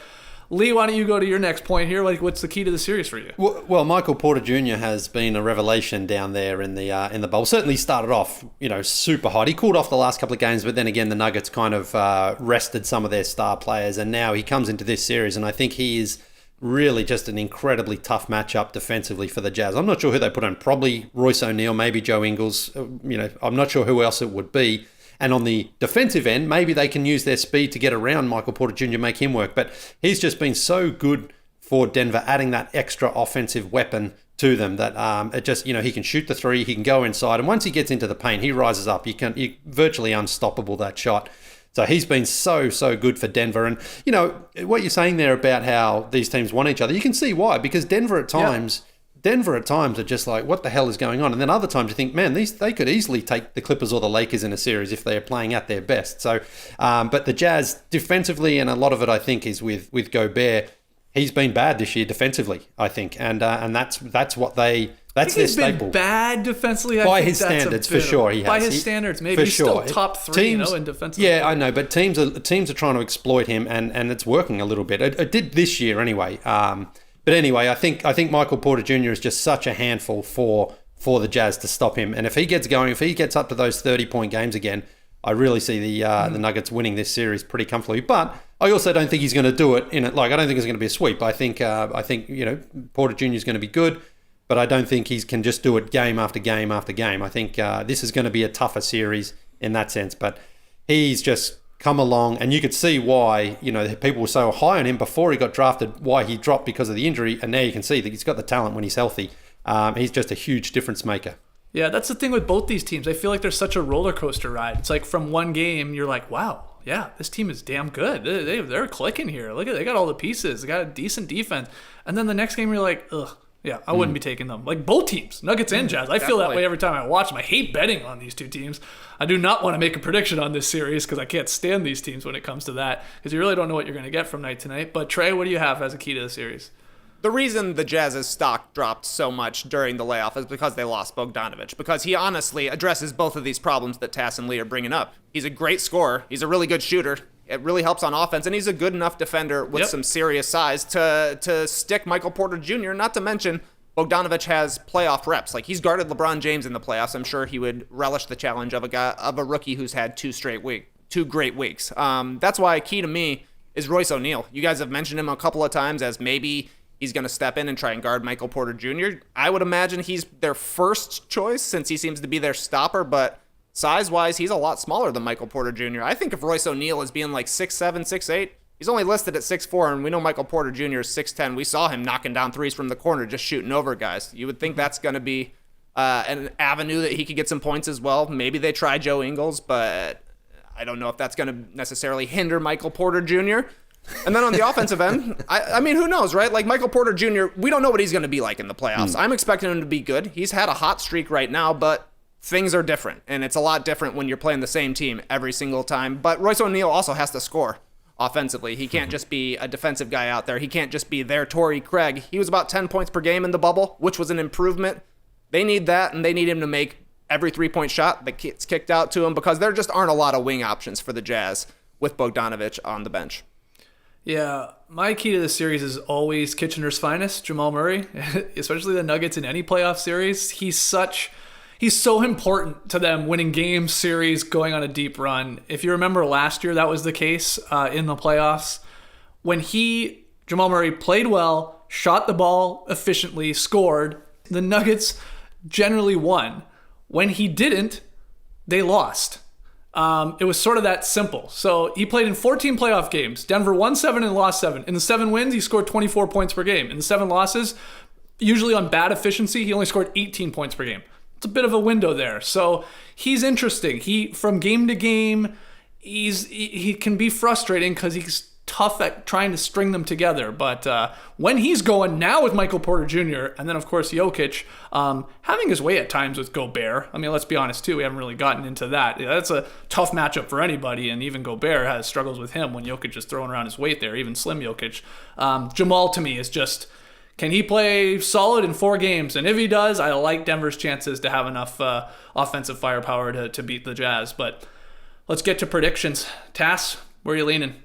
Lee, why don't you go to your next point here? Like, what's the key to the series for you? Well, Michael Porter Jr. has been a revelation down there in the bowl. Certainly started off, super hot. He cooled off the last couple of games, but then again, the Nuggets kind of rested some of their star players, and now he comes into this series, and I think he is really just an incredibly tough matchup defensively for the Jazz. I'm not sure who they put on. Probably Royce O'Neal, maybe Joe Ingles. I'm not sure who else it would be. And on the defensive end, maybe they can use their speed to get around Michael Porter Jr., make him work. But he's just been so good for Denver, adding that extra offensive weapon to them that it just, he can shoot the three, he can go inside. And once he gets into the paint, he rises up. You're virtually unstoppable, that shot. So he's been so good for Denver. And, what you're saying there about how these teams want each other, you can see why. Because Denver at times are just like, what the hell is going on? And then other times you think, man, they could easily take the Clippers or the Lakers in a series if they are playing at their best. So, but the Jazz defensively, and a lot of it I think is with Gobert, he's been bad this year defensively, I think, and that's their staple. He's been bad defensively. By his standards, for sure, he has. By his standards, maybe he's still top three, in defensive. Yeah, I know, but teams are trying to exploit him, and it's working a little bit. It did this year anyway. But anyway, I think Michael Porter Jr. is just such a handful for the Jazz to stop him. And if he gets going, if he gets up to those 30-point games again, I really see the Nuggets winning this series pretty comfortably. But I also don't think he's going to do it I don't think it's going to be a sweep. I think Porter Jr. is going to be good, but I don't think he can just do it game after game after game. I think this is going to be a tougher series in that sense. But he's just come along, and you could see why people were so high on him before he got drafted, why he dropped because of the injury, and now you can see that he's got the talent when he's healthy. He's just a huge difference maker. Yeah, that's the thing with both these teams. I feel like they're such a roller coaster ride. It's like from one game you're like, wow, yeah, this team is damn good. They're clicking here. Look at, they got all the pieces. They got a decent defense, and then the next game you're like, ugh. Yeah, I wouldn't be taking them. Like both teams, Nuggets and Jazz. I feel that way every time I watch them. I hate betting on these two teams. I do not want to make a prediction on this series because I can't stand these teams when it comes to that because you really don't know what you're going to get from night to night. But Trey, what do you have as a key to the series? The reason the Jazz's stock dropped so much during the layoff is because they lost Bogdanovich, because he honestly addresses both of these problems that Tass and Lee are bringing up. He's a great scorer. He's a really good shooter. It really helps on offense, and he's a good enough defender with some serious size to stick Michael Porter Jr., not to mention Bogdanovich has playoff reps. Like, he's guarded LeBron James in the playoffs. I'm sure he would relish the challenge of a rookie who's had two great weeks. That's why key to me is Royce O'Neal. You guys have mentioned him a couple of times as maybe he's going to step in and try and guard Michael Porter Jr. I would imagine he's their first choice since he seems to be their stopper, but size-wise, he's a lot smaller than Michael Porter Jr. I think of Royce O'Neal as being like 6'7", 6'8", he's only listed at 6'4", and we know Michael Porter Jr. is 6'10". We saw him knocking down threes from the corner, just shooting over guys. You would think that's going to be an avenue that he could get some points as well. Maybe they try Joe Ingles, but I don't know if that's going to necessarily hinder Michael Porter Jr. And then on the offensive end, I mean, who knows, right? Like Michael Porter Jr., we don't know what he's going to be like in the playoffs. I'm expecting him to be good. He's had a hot streak right now, but things are different. And it's a lot different when you're playing the same team every single time. But Royce O'Neal also has to score offensively. He can't just be a defensive guy out there. He can't just be their Torrey Craig. He was about 10 points per game in the bubble, which was an improvement. They need that, and they need him to make every three-point shot that gets kicked out to him because there just aren't a lot of wing options for the Jazz with Bogdanovic on the bench. Yeah, my key to this series is always Kitchener's finest, Jamal Murray, especially the Nuggets in any playoff series. He's so important to them winning games, series, going on a deep run. If you remember last year, that was the case in the playoffs. When Jamal Murray played well, shot the ball efficiently, scored, the Nuggets generally won. When he didn't, they lost. It was sort of that simple. So he played in 14 playoff games. Denver won 7 and lost 7. In the 7 wins, he scored 24 points per game. In the 7 losses, usually on bad efficiency, he only scored 18 points per game. It's a bit of a window there. So he's interesting. From game to game, he can be frustrating because he's tough at trying to string them together. But when he's going now with Michael Porter Jr. and then, of course, Jokic, having his way at times with Gobert. I mean, let's be honest, too. We haven't really gotten into that. That's a tough matchup for anybody, and even Gobert has struggles with him when Jokic is throwing around his weight there, even slim Jokic. Jamal, to me, is just, can he play solid in 4 games? And if he does, I like Denver's chances to have enough offensive firepower to beat the Jazz. But let's get to predictions. Tass, where are you leaning?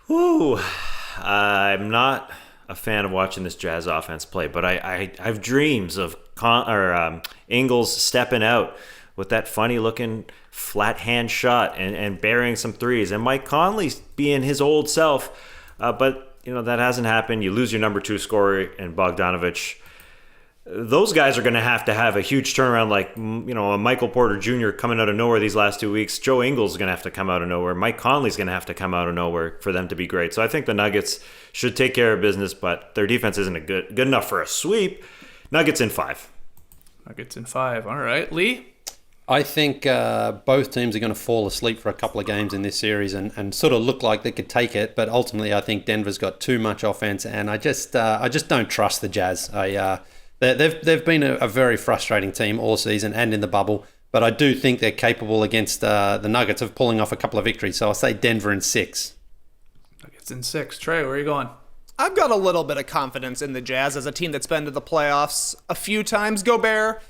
Ooh, I'm not a fan of watching this Jazz offense play, but I have dreams of Ingles stepping out with that funny-looking flat hand shot and burying some threes, and Mike Conley being his old self. But that hasn't happened. You lose your number 2 scorer in Bogdanovic. Those guys are going to have a huge turnaround, like a Michael Porter Jr. coming out of nowhere these last 2 weeks. Joe Ingles is going to have to come out of nowhere. Mike Conley's going to have to come out of nowhere for them to be great. So I think the Nuggets should take care of business, but their defense isn't good enough for a sweep. Nuggets in 5. Nuggets in 5. All right, Lee. I think both teams are going to fall asleep for a couple of games in this series and sort of look like they could take it, but ultimately I think Denver's got too much offense, and I just don't trust the Jazz. They've been a very frustrating team all season and in the bubble, but I do think they're capable against the Nuggets of pulling off a couple of victories. So I'll say Denver in 6. Nuggets in 6. Trey, where are you going? I've got a little bit of confidence in the Jazz as a team that's been to the playoffs a few times. Gobert,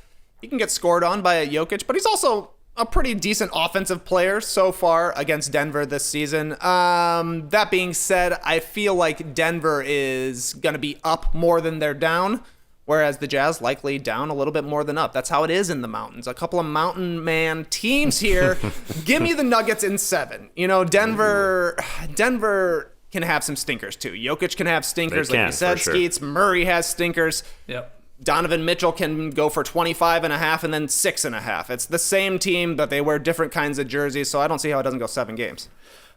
he can get scored on by a Jokic, but he's also a pretty decent offensive player so far against Denver this season. That being said, I feel like Denver is going to be up more than they're down, whereas the Jazz likely down a little bit more than up. That's how it is in the mountains. A couple of mountain man teams here. Give me the Nuggets in 7. Denver can have some stinkers too. Jokic can have stinkers, like you said, Skeets. Murray has stinkers. Yep. Donovan Mitchell can go for 25.5 and then 6.5. It's the same team, but they wear different kinds of jerseys, so I don't see how it doesn't go 7 games.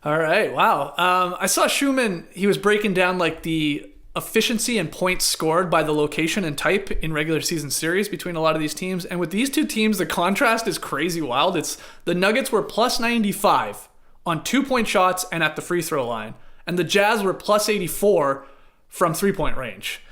All right, wow. I saw Schumann, he was breaking down like the efficiency and points scored by the location and type in regular season series between a lot of these teams. And with these two teams, the contrast is crazy wild. It's the Nuggets were plus 95 on 2-point shots and at the free throw line, and the Jazz were plus 84 from 3-point range.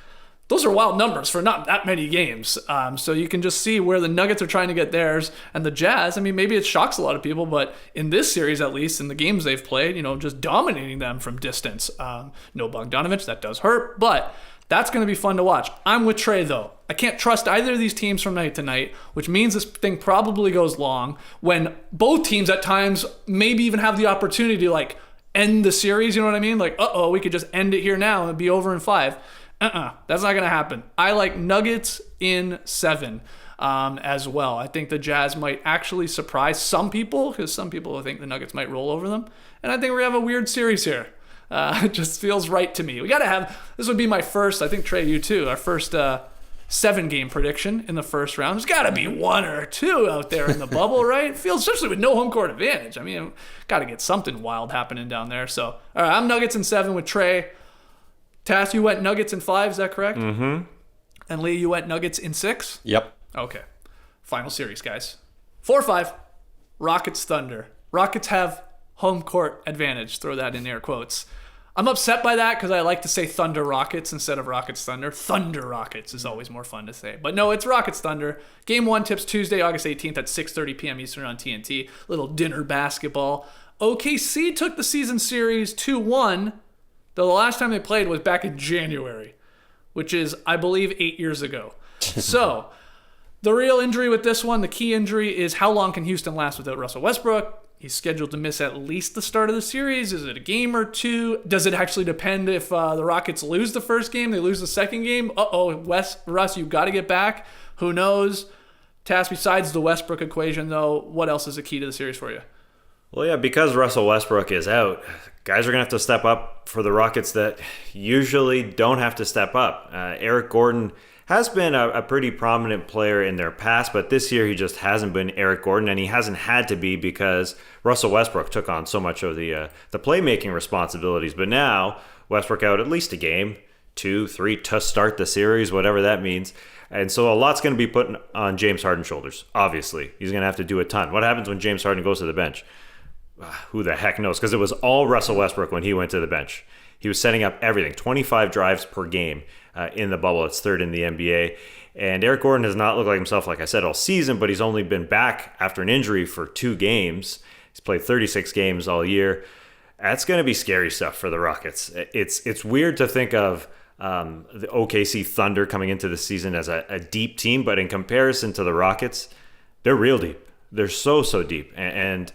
Those are wild numbers for not that many games. So you can just see where the Nuggets are trying to get theirs. And the Jazz, I mean, maybe it shocks a lot of people, but in this series, at least, in the games they've played, just dominating them from distance. No Bogdanovic, that does hurt, but that's going to be fun to watch. I'm with Trey, though. I can't trust either of these teams from night to night, which means this thing probably goes long when both teams at times maybe even have the opportunity to, end the series, you know what I mean? We could just end it here now and be over in 5. That's not going to happen. I like Nuggets in 7 as well. I think the Jazz might actually surprise some people because some people think the Nuggets might roll over them. And I think we have a weird series here. It just feels right to me. We got to have, this would be my first, I think Trey, you too, our first 7-game prediction in the first round. There's got to be 1 or 2 out there in the bubble, right? It feels, especially with no home court advantage. I mean, got to get something wild happening down there. So, all right, I'm Nuggets in 7 with Trey. Tass, you went Nuggets in 5, is that correct? Mm-hmm. And Lee, you went Nuggets in 6? Yep. Okay. Final series, guys. 4-5. Rockets Thunder. Rockets have home court advantage. Throw that in air quotes. I'm upset by that because I like to say Thunder Rockets instead of Rockets Thunder. Thunder Rockets is always more fun to say. But no, it's Rockets Thunder. Game 1 tips Tuesday, August 18th at 6:30 p.m. Eastern on TNT. Little dinner basketball. OKC took the season series 2-1, though the last time they played was back in January, which is, I believe, 8 years ago. So, the real injury with this one, the key injury, is how long can Houston last without Russell Westbrook? He's scheduled to miss at least the start of the series. Is it a game or two? Does it actually depend if the Rockets lose the first game, they lose the second game? Russ, you've got to get back. Who knows? Task, besides the Westbrook equation, though, what else is the key to the series for you? Well, yeah, because Russell Westbrook is out, guys are going to have to step up for the Rockets that usually don't have to step up. Eric Gordon has been a pretty prominent player in their past, but this year he just hasn't been Eric Gordon, and he hasn't had to be because Russell Westbrook took on so much of the playmaking responsibilities. But now, Westbrook out at least a game, 2, 3 to start the series, whatever that means. And so a lot's going to be put on James Harden's shoulders, obviously. He's going to have to do a ton. What happens when James Harden goes to the bench? Who the heck knows? Because it was all Russell Westbrook when he went to the bench. He was setting up everything, 25 drives per game in the bubble. It's third in the NBA. And Eric Gordon has not looked like himself, like I said, all season, but he's only been back after an injury for 2 games. He's played 36 games all year. That's going to be scary stuff for the Rockets. It's weird to think of the OKC Thunder coming into the season as a deep team, but in comparison to the Rockets, they're real deep. They're so deep. And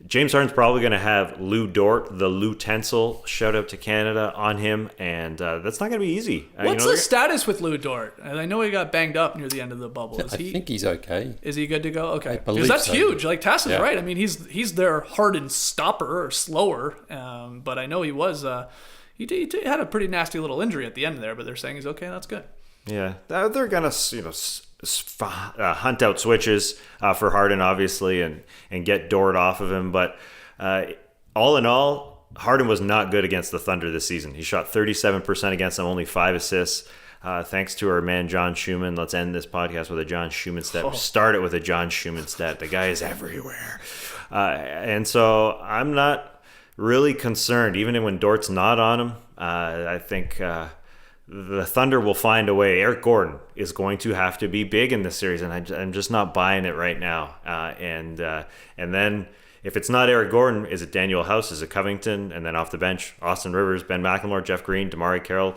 James Harden's probably going to have Lou Dort, the Lou Tencel, shout out to Canada, on him, and that's not going to be easy. What's the status with Lou Dort? And I know he got banged up near the end of the bubble. I think he's okay. Is he good to go? Okay, believe because that's so. huge. Like Tass is right. I mean, he's their hardened stopper or slower, but I know he was. He had a pretty nasty little injury at the end there, but they're saying he's okay. That's good. Yeah, they're going to hunt out switches for Harden, obviously, and get Dort off of him. But all in all, Harden was not good against the Thunder this season. He shot 37% against them, only 5 assists. Thanks to our man, John Schumann. Let's end this podcast with a John Schumann stat. Start it with a John Schumann stat. The guy is everywhere. And so I'm not really concerned, even when Dort's not on him. I think the Thunder will find a way. Eric Gordon is going to have to be big in this series, and I'm just not buying it right now. And then if it's not Eric Gordon, is it Daniel House? Is it Covington? And then off the bench, Austin Rivers, Ben McLemore, Jeff Green, Damari Carroll.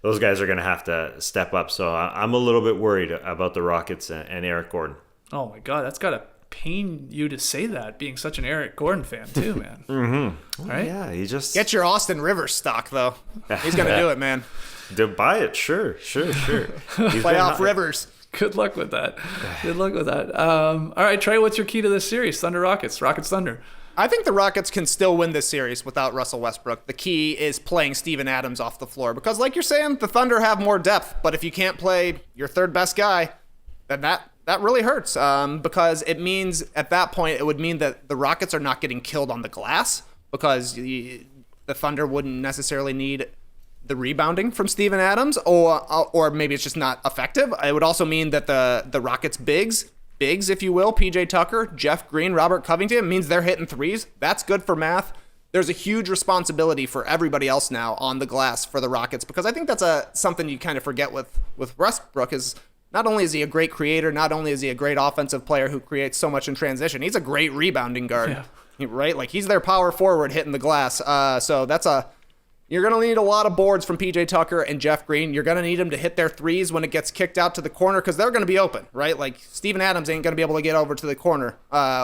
Those guys are going to have to step up. So I'm a little bit worried about the Rockets and Eric Gordon. Oh my God, that's got to pain you to say that, being such an Eric Gordon fan too, man. Mm-hmm. Right? Yeah, he just Get your Austin Rivers stock, though. He's going to do it, man. buy it. Sure. Playoff Rivers. Good luck with that. All right, Trey, what's your key to this series? Thunder Rockets, Rockets Thunder. I think the Rockets can still win this series without Russell Westbrook. The key is playing Steven Adams off the floor because, like you're saying, the Thunder have more depth. But if you can't play your third best guy, then that really hurts because it means at that point it would mean that the Rockets are not getting killed on the glass because the Thunder wouldn't necessarily need the rebounding from Steven Adams, or maybe it's just not effective. It would also mean that the Rockets bigs, if you will, PJ Tucker, Jeff Green, Robert Covington, means they're hitting threes. That's good for math. There's a huge responsibility for everybody else now on the glass for the Rockets because I think that's something you kind of forget with Westbrook is not only is he a great creator, not only is he a great offensive player who creates so much in transition, he's a great rebounding guard, right? Like he's their power forward hitting the glass. So you're going to need a lot of boards from PJ Tucker and Jeff Green. You're going to need them to hit their threes when it gets kicked out to the corner because they're going to be open, right? Like Steven Adams ain't going to be able to get over to the corner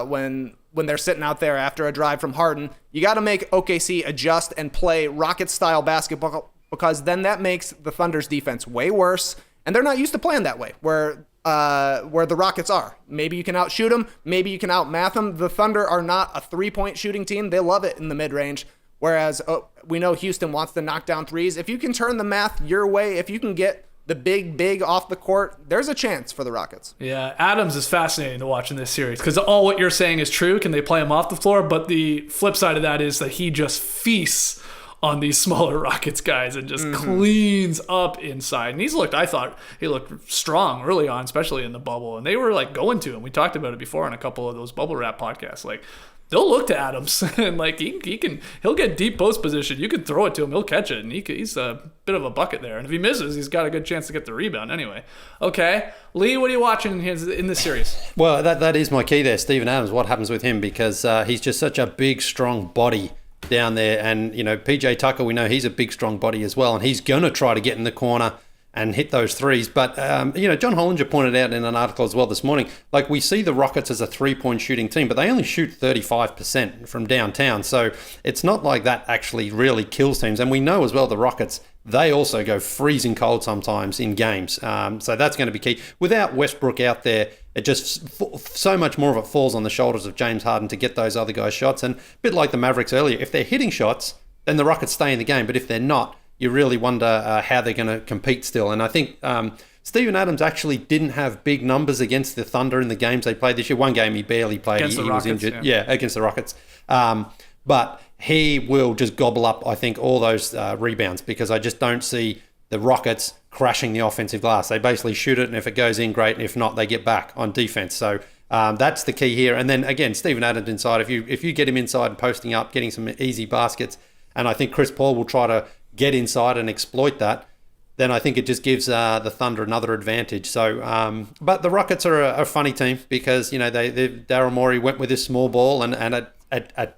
when they're sitting out there after a drive from Harden. You got to make OKC adjust and play Rocket-style basketball because then that makes the Thunder's defense way worse, and they're not used to playing that way where the Rockets are. Maybe you can outshoot them. Maybe you can outmath them. The Thunder are not a three-point shooting team. They love it in the mid-range. Whereas we know Houston wants to knock down threes. If you can turn the math your way, if you can get the big off the court, there's a chance for the Rockets. Yeah, Adams is fascinating to watch in this series because all what you're saying is true. Can they play him off the floor? But the flip side of that is that he just feasts on these smaller Rockets guys and just cleans up inside. And I thought he looked strong early on, especially in the bubble. And they were like going to him. We talked about it before on a couple of those bubble wrap podcasts. Like, they'll look to Adams and like he'll get deep post position. You can throw it to him, he'll catch it, and he's a bit of a bucket there. And if he misses, he's got a good chance to get the rebound anyway. Okay, Lee, what are you watching in this series? Well, that is my key there, Steven Adams. What happens with him, because he's just such a big, strong body down there, and PJ Tucker, we know he's a big, strong body as well, and he's gonna try to get in the corner and hit those threes. But, John Hollinger pointed out in an article as well this morning, like we see the Rockets as a three-point shooting team, but they only shoot 35% from downtown. So it's not like that actually really kills teams. And we know as well the Rockets, they also go freezing cold sometimes in games. So that's going to be key. Without Westbrook out there, it just so much more of it falls on the shoulders of James Harden to get those other guys shots. And a bit like the Mavericks earlier, if they're hitting shots, then the Rockets stay in the game. But if they're not, you really wonder how they're going to compete still. And I think Steven Adams actually didn't have big numbers against the Thunder in the games they played this year. One game he barely played. Against the Rockets, was injured. Yeah, against the Rockets. But he will just gobble up, I think, all those rebounds, because I just don't see the Rockets crashing the offensive glass. They basically shoot it, and if it goes in, great. And if not, they get back on defense. So that's the key here. And then, again, Steven Adams inside. If you get him inside and posting up, getting some easy baskets, and I think Chris Paul will try to get inside and exploit that, then I think it just gives the Thunder another advantage. So, but the Rockets are a funny team, because Daryl Morey went with his small ball, and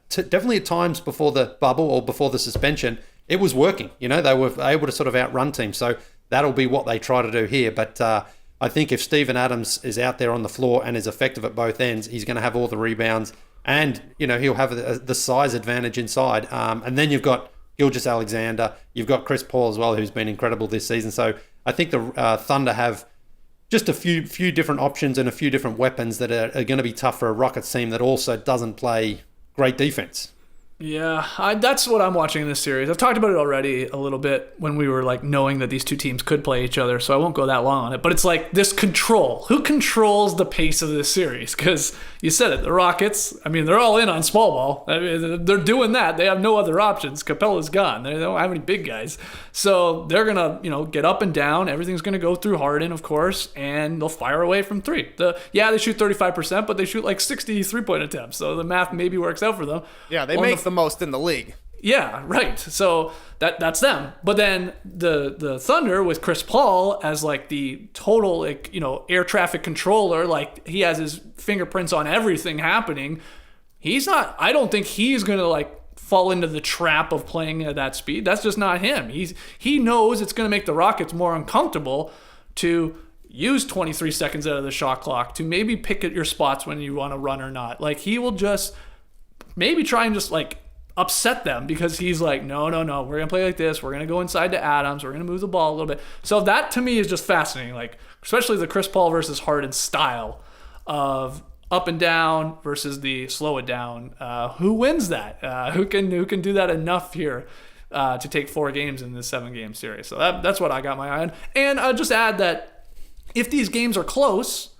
definitely at times before the bubble or before the suspension, it was working. They were able to sort of outrun teams. So that'll be what they try to do here. But I think if Steven Adams is out there on the floor and is effective at both ends, he's going to have all the rebounds, and he'll have the size advantage inside. And then you've got Gilgeous-Alexander. You've got Chris Paul as well, who's been incredible this season. So I think the Thunder have just a few different options and a few different weapons that are going to be tough for a Rockets team that also doesn't play great defense. Yeah, that's what I'm watching in this series. I've talked about it already a little bit when we were like knowing that these two teams could play each other, so I won't go that long on it. But it's like this control. Who controls the pace of this series? Because you said it, the Rockets, they're all in on small ball. They're doing that. They have no other options. Capella's gone. They don't have any big guys. So they're going to, get up and down. Everything's going to go through Harden, of course, and they'll fire away from three. They shoot 35%, but they shoot like 60 3-point attempts. So the math maybe works out for them. Yeah, they make the most in the league. Yeah, right. So that's them. But then the Thunder with Chris Paul as like the total air traffic controller, like he has his fingerprints on everything happening. I don't think he's going to like fall into the trap of playing at that speed. That's just not him. He knows it's going to make the Rockets more uncomfortable to use 23 seconds out of the shot clock, to maybe pick at your spots when you want to run or not. Like he will just maybe try and just like upset them, because he's like, no, we're going to play like this. We're going to go inside to Adams. We're going to move the ball a little bit. So that to me is just fascinating. Like, especially the Chris Paul versus Harden style of up and down versus the slow it down. Who wins that? Who can do that enough here to take 4 games in this 7-game series? So that's what I got my eye on. And I'll just add that if these games are close,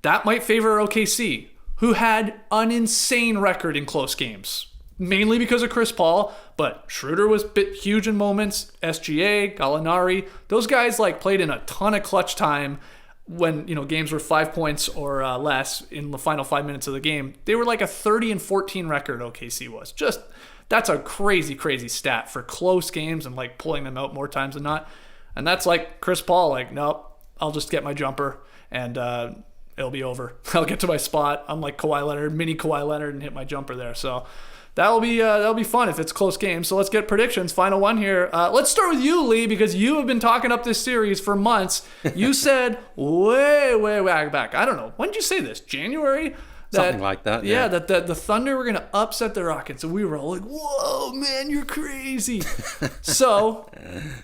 that might favor OKC, who had an insane record in close games. Mainly because of Chris Paul, but Schroeder was huge in moments. SGA, Gallinari, those guys like played in a ton of clutch time when games were 5 points or less in the final 5 minutes of the game. They were like a 30-14 record. OKC was that's a crazy stat for close games and like pulling them out more times than not. And that's like Chris Paul, like, nope, I'll just get my jumper and it'll be over. I'll get to my spot. I'm like mini Kawhi Leonard, and hit my jumper there. So that'll be fun if it's close games. So let's get predictions. Final one here. Let's start with you, Lee, because you have been talking up this series for months. You said way back. I don't know. When did you say this? January? Something like that. Yeah. That the Thunder were going to upset the Rockets. And we were all like, whoa, man, you're crazy. So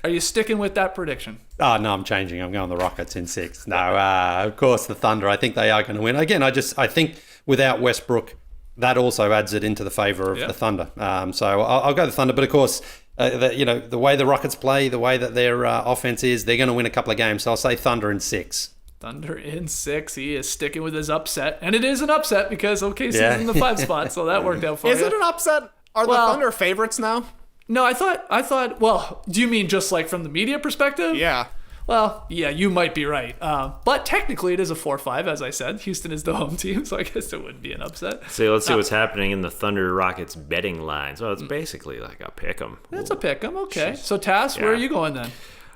are you sticking with that prediction? Oh, no, I'm changing. I'm going the Rockets in 6. No, of course, the Thunder. I think they are going to win. Again, I think without Westbrook, that also adds it into the favor of the Thunder. So I'll go the Thunder. But of course, the way the Rockets play, the way that their offense is, they're going to win a couple of games. So I'll say Thunder in 6. Thunder in 6. He is sticking with his upset. And it is an upset because OKC's in the 5 spot. So that worked out for you. Is it an upset? Are the Thunder favorites now? No, I thought, well, do you mean just like from the media perspective? Yeah. Well, yeah, you might be right. But technically it is a 4-5, as I said. Houston is the home team, so I guess it wouldn't be an upset. So let's see what's happening in the Thunder Rockets betting lines. Well, it's basically like a pick 'em. It's a pick 'em, okay. So, Tass, where are you going then?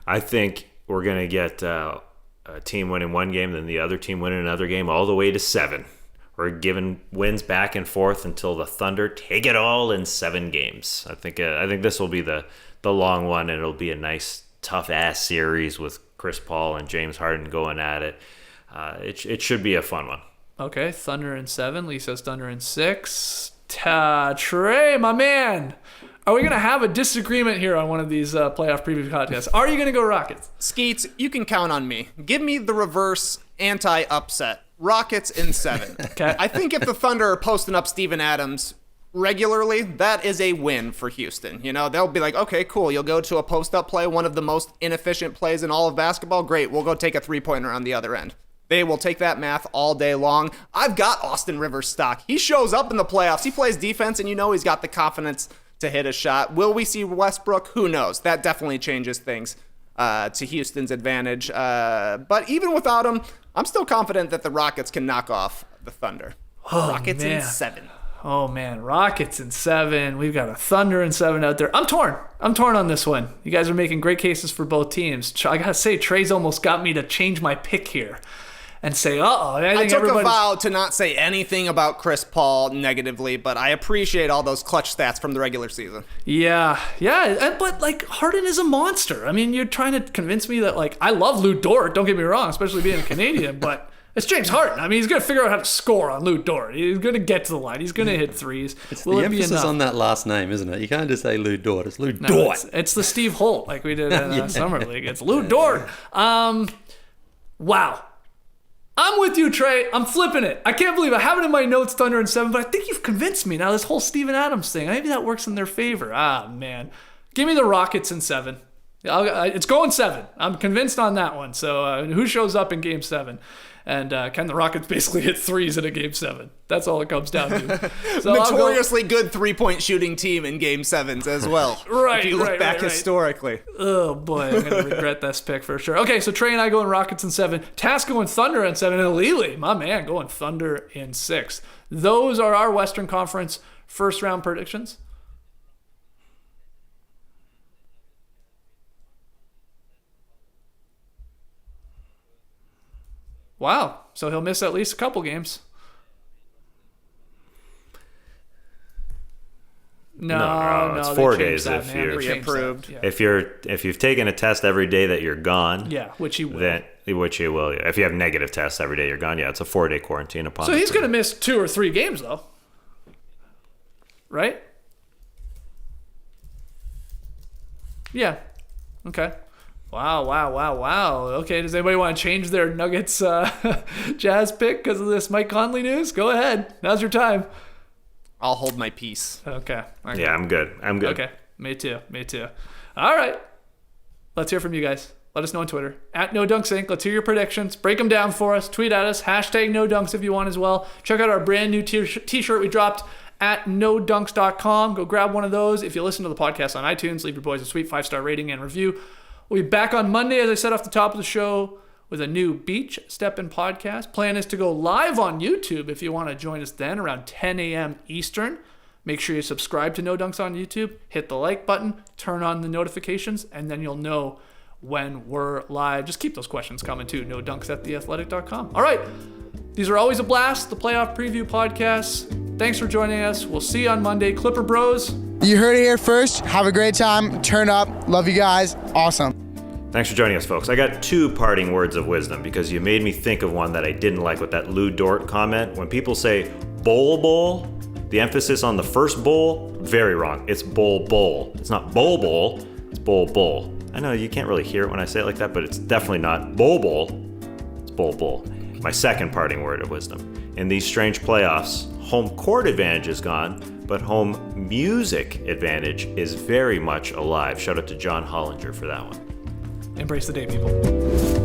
I think we're going to get a team winning one game, then the other team winning another game, all the way to 7. We're giving wins back and forth until the Thunder take it all in 7 games. I think this will be the long one, and it'll be a nice, tough-ass series with Chris Paul and James Harden going at it. It should be a fun one. Okay, Thunder in 7. Lee says Thunder in 6. Trey, my man, are we going to have a disagreement here on one of these playoff preview podcasts? Are you going to go Rockets? Skeets, you can count on me. Give me the reverse anti-upset. Rockets in 7. Okay. I think if the Thunder are posting up Steven Adams regularly, that is a win for Houston. You know, they'll be like, okay, cool. You'll go to a post-up play, one of the most inefficient plays in all of basketball. Great. We'll go take a three-pointer on the other end. They will take that math all day long. I've got Austin Rivers stock. He shows up in the playoffs. He plays defense, and you know he's got the confidence to hit a shot. Will we see Westbrook? Who knows? That definitely changes things to Houston's advantage. But even without him, I'm still confident that the Rockets can knock off the Thunder. Rockets in 7. Oh, man. Rockets in 7. We've got a Thunder in 7 out there. I'm torn on this one. You guys are making great cases for both teams. I got to say, Trey's almost got me to change my pick here and say, I took a vow to not say anything about Chris Paul negatively, but I appreciate all those clutch stats from the regular season. Yeah. But, like, Harden is a monster. I mean, you're trying to convince me that, like, I love Lou Dort, don't get me wrong, especially being a Canadian, but it's James Harden. I mean, he's going to figure out how to score on Lou Dort. He's going to get to the line. He's going to hit threes. It's the emphasis on that last name, isn't it? You can't just say Lou Dort. It's Lou Dort. It's the Steve Holt, like we did in Summer League. It's Lou Dort. Wow. I'm with you, Trey. I'm flipping it. I can't believe I have it in my notes, Thunder in 7, but I think you've convinced me now. This whole Steven Adams thing, maybe that works in their favor. Man. Give me the Rockets in 7. It's going 7. I'm convinced on that one. So who shows up in Game 7? And can the Rockets basically hit threes in a Game 7? That's all it comes down to. So notoriously good three-point shooting team in Game 7s as well. Right, if you look back historically. Oh, boy, I'm going to regret this pick for sure. Okay, so Trey and I going Rockets in 7. Tass going Thunder in 7. And Lily, my man, going Thunder in 6. Those are our Western Conference first-round predictions. Wow. So he'll miss at least a couple games. No, it's 4 days that, if man. you're approved. Yeah. If you've taken a test every day that you're gone. Yeah, which you will. Which you will. Yeah. If you have negative tests every day you're gone, it's a 4-day quarantine upon. So he's going to miss 2 or 3 games though. Right? Yeah. Okay. Wow. Okay, does anybody want to change their Nuggets Jazz pick because of this Mike Conley news? Go ahead. Now's your time. I'll hold my peace. Okay. Yeah, I'm good. Okay. Me too. All right. Let's hear from you guys. Let us know on Twitter. @NoDunksInc. Let's hear your predictions. Break them down for us. Tweet at us. #NoDunks if you want as well. Check out our brand new t-shirt we dropped at NoDunks.com. Go grab one of those. If you listen to the podcast on iTunes, leave your boys a sweet 5-star rating and review. We'll be back on Monday, as I said off the top of the show, with a new Beach Steppin' podcast. Plan is to go live on YouTube if you want to join us then around 10 a.m. Eastern. Make sure you subscribe to No Dunks on YouTube, hit the like button, turn on the notifications, and then you'll know when we're live. Just keep those questions coming too. NoDunks@theathletic.com. All right. These are always a blast, the playoff preview podcasts. Thanks for joining us. We'll see you on Monday. Clipper Bros. You heard it here first. Have a great time. Turn up. Love you guys. Awesome. Thanks for joining us, folks. I got 2 parting words of wisdom because you made me think of one that I didn't like with that Lou Dort comment. When people say bowl, the emphasis on the first bowl, very wrong. It's bowl. It's not bowl. It's bowl. I know you can't really hear it when I say it like that, but it's definitely not bowl. It's bowl. My second parting word of wisdom. In these strange playoffs, home court advantage is gone, but home music advantage is very much alive. Shout out to John Hollinger for that one. Embrace the day, people.